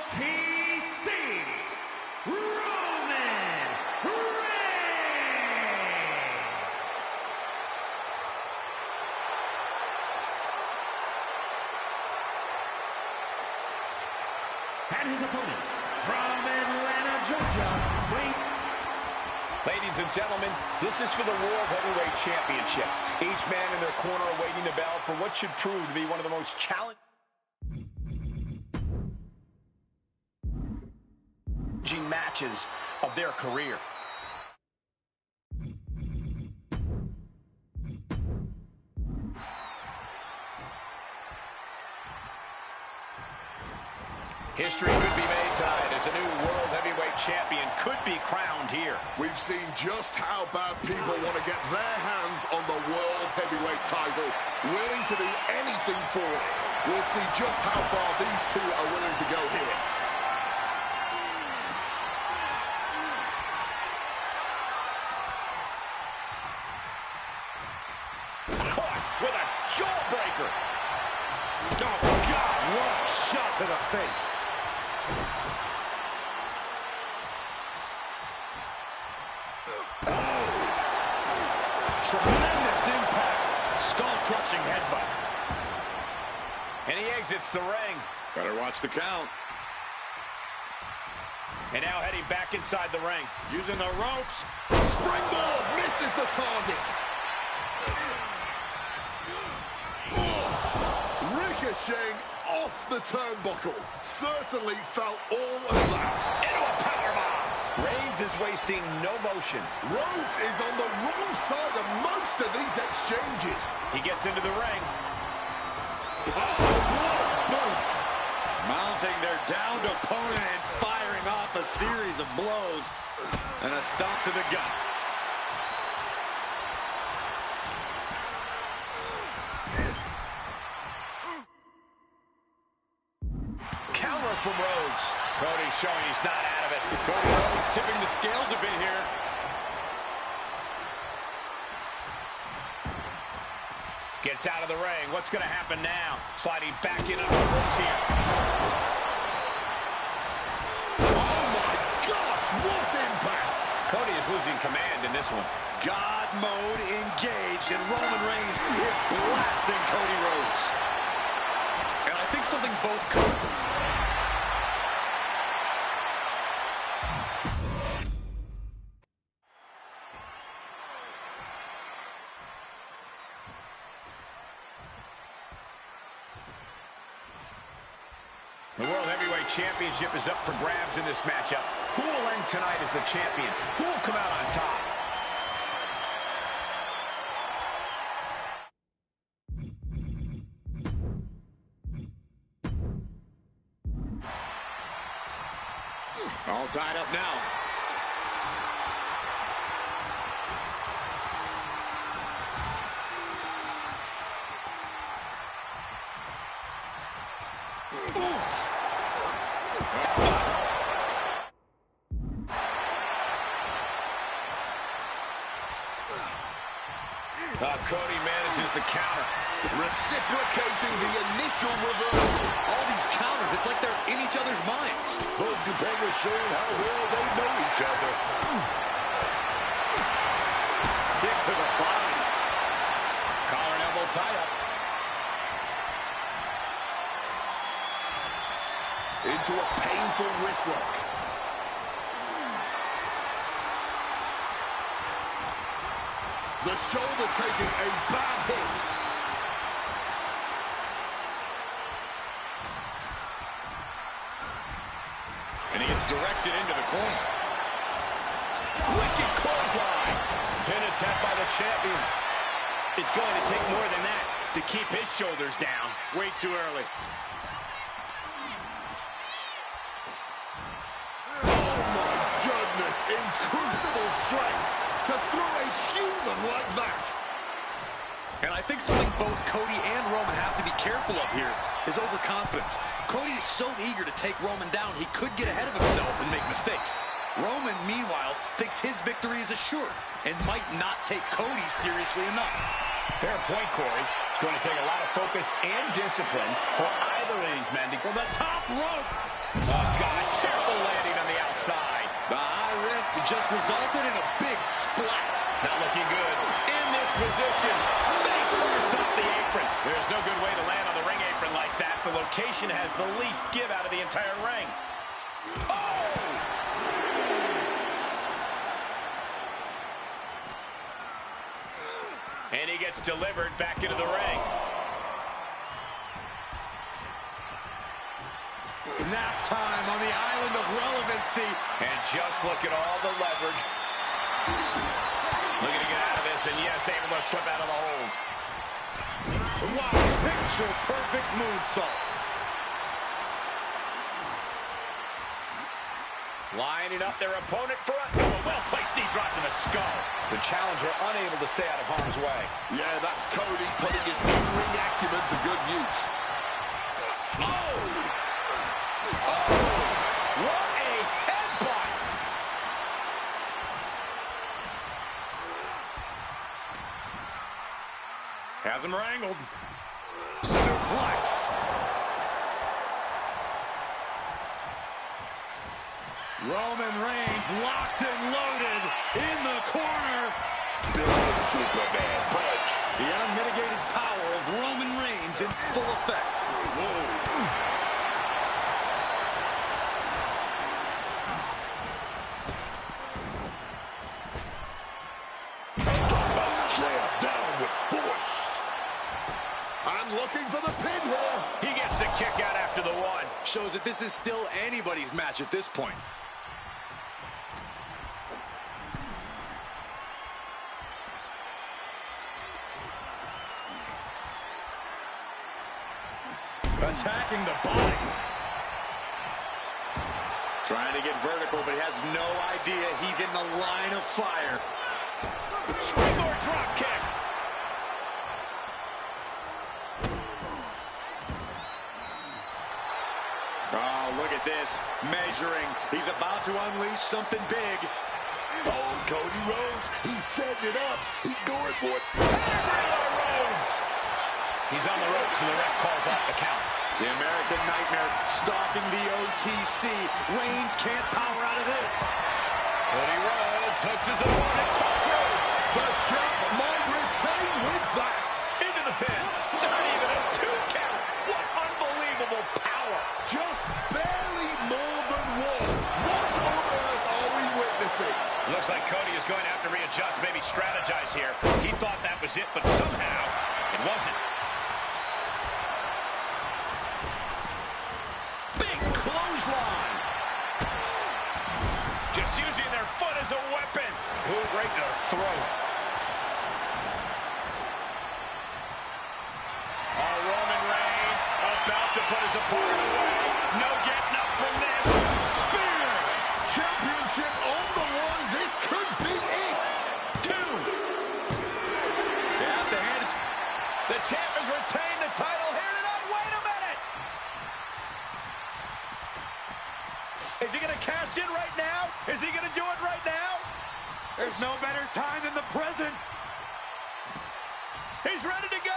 OTC, Roman Reigns! And his opponent from Atlanta, Georgia, weighing... Ladies and gentlemen, this is for the World Heavyweight Championship. Each man in their corner awaiting the bell for what should prove to be one of the most challenging matches of their career. History could be made tonight as a new World Heavyweight Champion could be crowned here. We've seen just how bad people want to get their hands on the World Heavyweight title, willing to do anything for it. We'll see just how far these two are willing to go here. Caught with a jawbreaker. Oh, God, what a shot to the face. Tremendous impact. Skull-crushing headbutt. And he exits the ring. Better watch the count. And now heading back inside the ring. Using the ropes. Springboard misses the target. Ricocheting off the turnbuckle. Certainly felt all of that. Into a powerbomb. Reigns is wasting no motion. Rhodes is on the wrong side of most of these exchanges. He gets into the ring. Oh, what a boot. Mounting their downed opponent and firing off a series of blows. And a stomp to the gut. Counter from Rhodes. Cody's showing he's not out of it. Cody Rhodes tipping the scales a bit here. Gets out of the ring. What's going to happen now? Sliding back in under the ropes here. Oh my gosh, what impact! Cody is losing command in this one. God mode engaged, and Roman Reigns is blasting Cody Rhodes. And I think something both could. The World Heavyweight Championship is up for grabs in this matchup. Who will end tonight as the champion? Who will come out on top? All tied up now. Cody manages to counter. Reciprocating the initial reversal. All these counters, it's like they're in each other's minds. Both competitors showing how well they know each other. Kick to the body. Collar and elbow tie up. Into a painful wrist lock. The shoulder taking a bad hit. And he gets directed into the corner. Wicked clothesline. Pin attempt by the champion. It's going to take more than that to keep his shoulders down. Way too early. Oh my goodness, incredible strength to throw a human like that. And I think something both Cody and Roman have to be careful of here is overconfidence. Cody is so eager to take Roman down, he could get ahead of himself and make mistakes. Roman, meanwhile, thinks his victory is assured and might not take Cody seriously enough. Fair point, Corey. It's going to take a lot of focus and discipline for either of these men to go. From the top rope. Oh, God, terrible landing on the outside. The high risk just resulted in a big splat. Not looking good. In this position, face first off the apron. There's no good way to land on the ring apron like that. The location has the least give out of the entire ring. Oh! And he gets delivered back into the ring. Nap time on the island of relevancy. And just look at all the leverage. Looking to get out of this, and yes, able to slip out of the hold. Wow, picture-perfect moonsault. Lining up their opponent for a well-placed knee drop to the skull. The challenger unable to stay out of harm's way. Yeah, that's Cody putting his in-ring acumen to good use. Oh! Oh! What a headbutt! Has him wrangled. Suplex. Roman Reigns locked and loaded in the corner. Big Superman punch. The unmitigated power of Roman Reigns in full effect. Whoa. Looking for the pin here. He gets the kick out after the one. Shows that this is still anybody's match at this point. Attacking the body. Trying to get vertical, but he has no idea he's in the line of fire. Springboard drop kick. Oh, look at this. Measuring. He's about to unleash something big. Oh, Cody Rhodes. He's setting it up. He's going for it. Rhodes. He's on the ropes, and the ref calls off the count. The American Nightmare stalking the OTC. Reigns can't power out of it. Cody Rhodes hooks his opponent. Crossroads. The champ might retain with that. Into the pin. Not even a 2 count. What unbelievable power. Just barely more than one. What on earth are we witnessing? Looks like Cody is going to have to readjust, maybe strategize here. He thought that was it, but somehow it wasn't. Big clothesline. Just using their foot as a weapon. Boot right to the throat. Oh, Roman Reigns about to put his opponent away. No getting up from this. Spear. Championship on the line. This could be it. 2. They have to hand it. The champ has retained the title here tonight. Wait a minute. Is he going to cash in right now? Is he going to do it right now? There's no better time than the present. He's ready to go.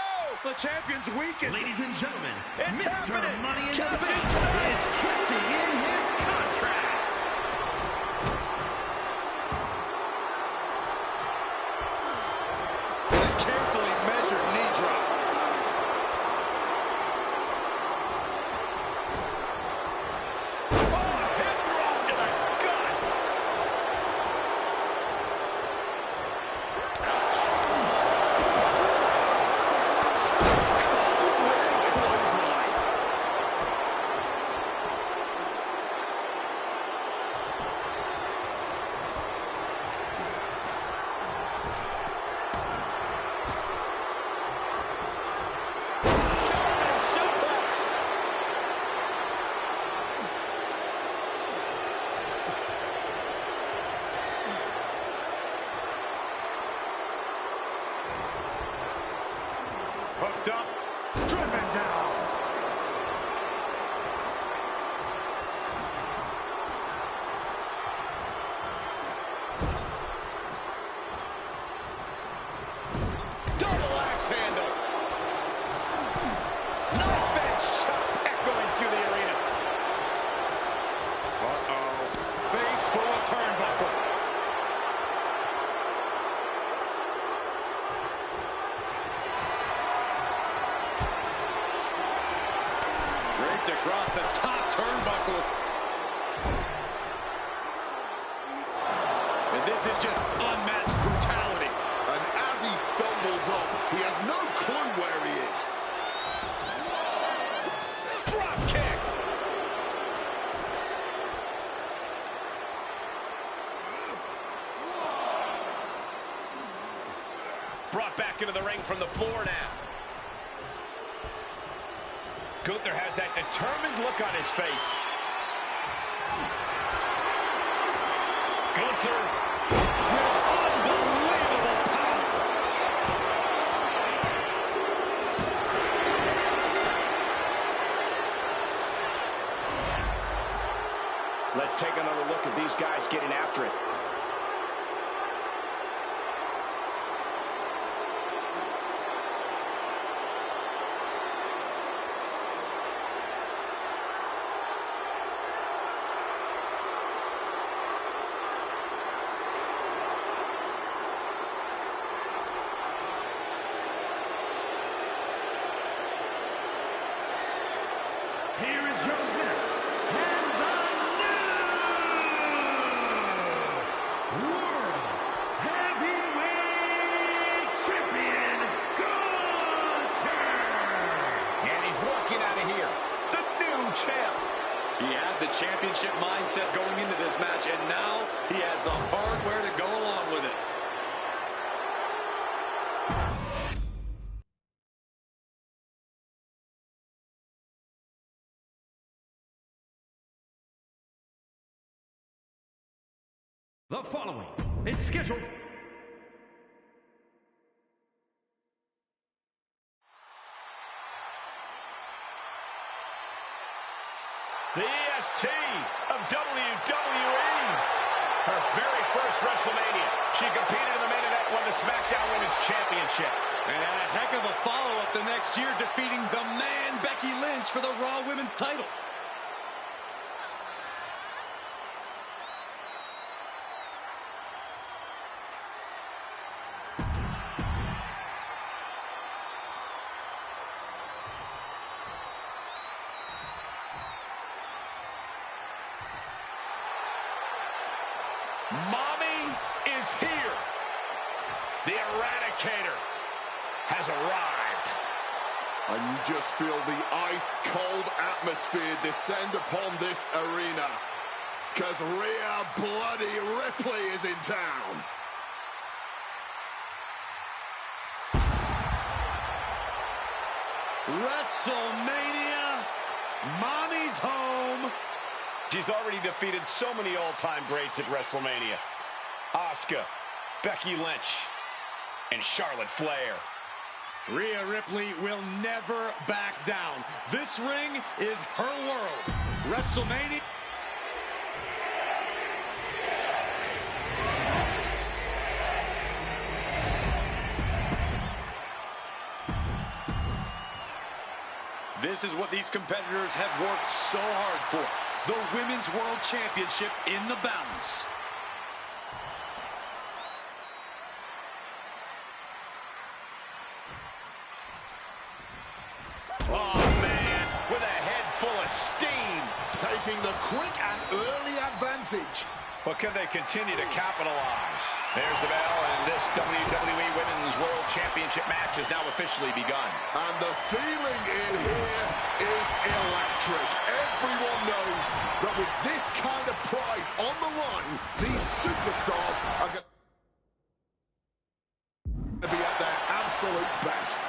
The champion's weakened. Ladies and gentlemen, It's Mr. happening. Money in the Cash in Bank tonight. is cashing in his contract. A carefully measured knee drop. Oh, hip drop to the gut. Stop cold with a clothesline. Ripped across the top turnbuckle. And this is just unmatched brutality. And as he stumbles up, he has no clue where he is. Drop kick. Brought back into the ring from the floor now. Gunther has that determined look on his face. Gunther with unbelievable power. Let's take another look at these guys getting after it. Here is your winner, and the new World Heavyweight Champion, Gunther! And he's walking out of here, the new champ. He had the championship mindset going into this match, and now he has the hardware to go along with it. The following is scheduled. The EST of WWE. Her very first WrestleMania. She competed in the main event, won the SmackDown Women's Championship. And had a heck of a follow-up the next year, defeating the man Becky Lynch for the Raw Women's title. Mommy is here. The Eradicator has arrived. And you just feel the ice-cold atmosphere descend upon this arena. Because Rhea Bloody Ripley is in town. WrestleMania, Mommy's home. She's already defeated so many all-time greats at WrestleMania. Asuka, Becky Lynch, and Charlotte Flair. Rhea Ripley will never back down. This ring is her world. WrestleMania. This is what these competitors have worked so hard for. The Women's World Championship in the balance. Oh, man, with a head full of steam. Taking the quick and early advantage. But can they continue to capitalize? There's the bell, and this WWE Women's World Championship match has now officially begun. And the feeling in here is electric. Everyone knows that with this kind of prize on the line, these superstars are going to be at their absolute best.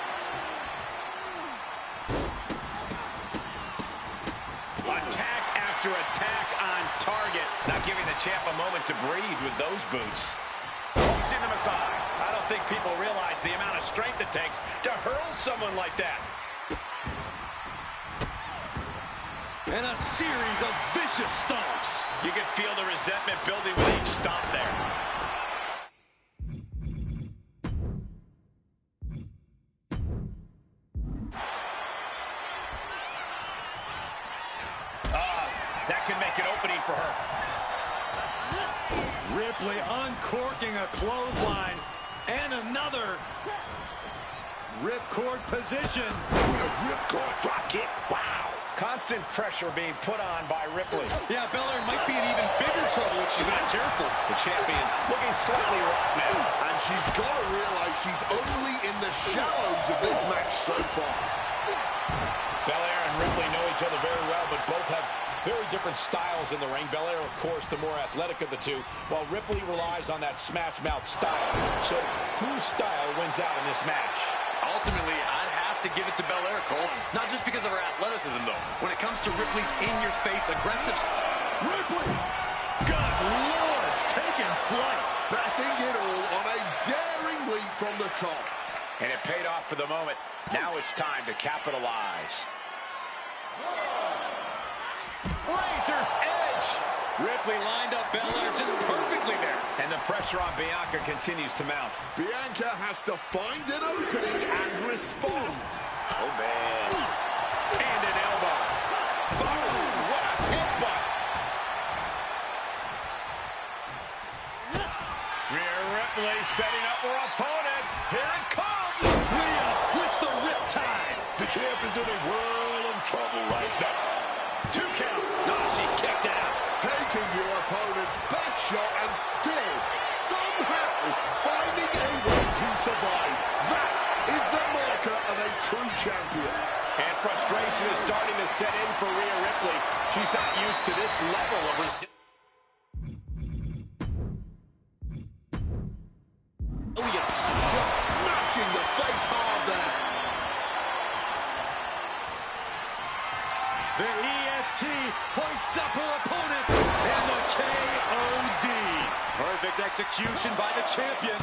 Attack after attack on target. Not giving the champ a moment to breathe with those boots. Tossing them aside. I don't think people realize the amount of strength it takes to hurl someone like that. And a series of vicious stomps. You can feel the resentment building with each stomp there. That can make an opening for her. Ripley uncorking a clothesline. And another. Ripcord position. With a ripcord drop kick. Wow. Confident Constant pressure being put on by Ripley. Yeah, Belair might be in even bigger trouble if she's not careful. The champion looking slightly rotten now. And she's got to realize she's only in the shallows of this match so far. Belair and Ripley know each other very well, but both have very different styles in the ring. Belair, of course, the more athletic of the two, while Ripley relies on that smash mouth style. So whose style wins out in this match? Ultimately, I'd have to give it to Belair, Cole. Not just because of her athleticism, though. When it comes to Ripley's in-your-face aggressive... Ripley! Good Lord! Taking flight! Batting it all on a daring leap from the top. And it paid off for the moment. Now it's time to capitalize. Razor's edge! Ripley lined up Belair just perfectly there. And the pressure on Bianca continues to mount. Bianca has to find an opening and respond. Oh, man. And an elbow. Boom! What a headbutt! Rhea Ripley setting up her opponent. Here it comes! Rhea with the riptide. The champ is in a world of trouble right now. 2 count. No, she kicked it out. Taking your opponent's best shot and still somehow finding a way to survive. That is the marker of a true champion. And frustration is starting to set in for Rhea Ripley. She's not used to this level of resistance. Just smashing the face hard there. The EST hoists up her opponent and the KOD. Perfect execution by the champion.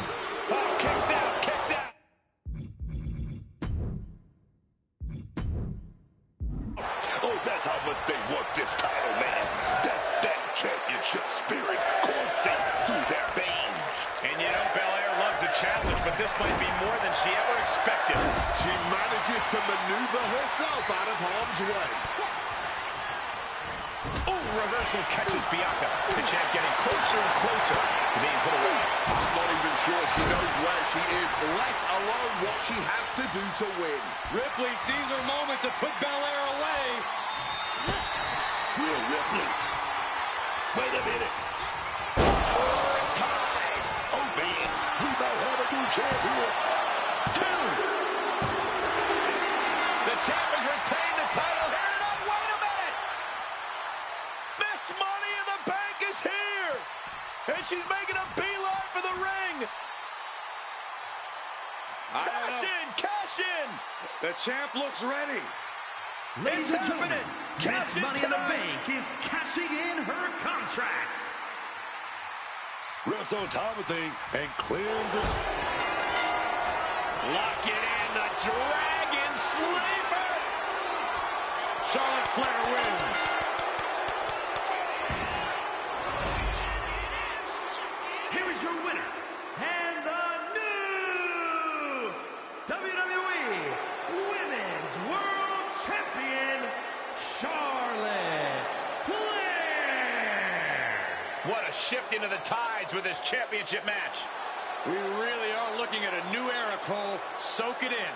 Oh, kicks out, kicks out. Oh, that's how much they want this title, man. That's that championship spirit coursing through their veins. And you know, Belair loves a challenge, but this might be more than she ever expected. She manages to maneuver herself out of harm's way. Oh, reversal catches Bianca. The champ getting closer and closer to being put away. I'm not even sure she knows where she is, let alone what she has to do to win. Ripley sees her moment to put Belair away. Rhea Ripley. Wait a minute. Tied. Oh, man. We might have a new champion. 2. The champ has retained the title. Here it up. Wait a minute. Miss Money in the Bank is here. And she's making a beeline for the ring. Cash in. Cash in. The champ looks ready. Ladies It's and gentlemen, happening. Cash Miss in Money in the tonight. Bank is cashing in her contract. Refs on top of things and clearing the... Lock it in. The Dragon Sleeper. Charlotte Flair wins. Here is your winner, and the new WWE Women's World Champion, Charlotte Flair. What a shift into the tides with this championship match. We really are looking at a new era, Cole. Soak it in.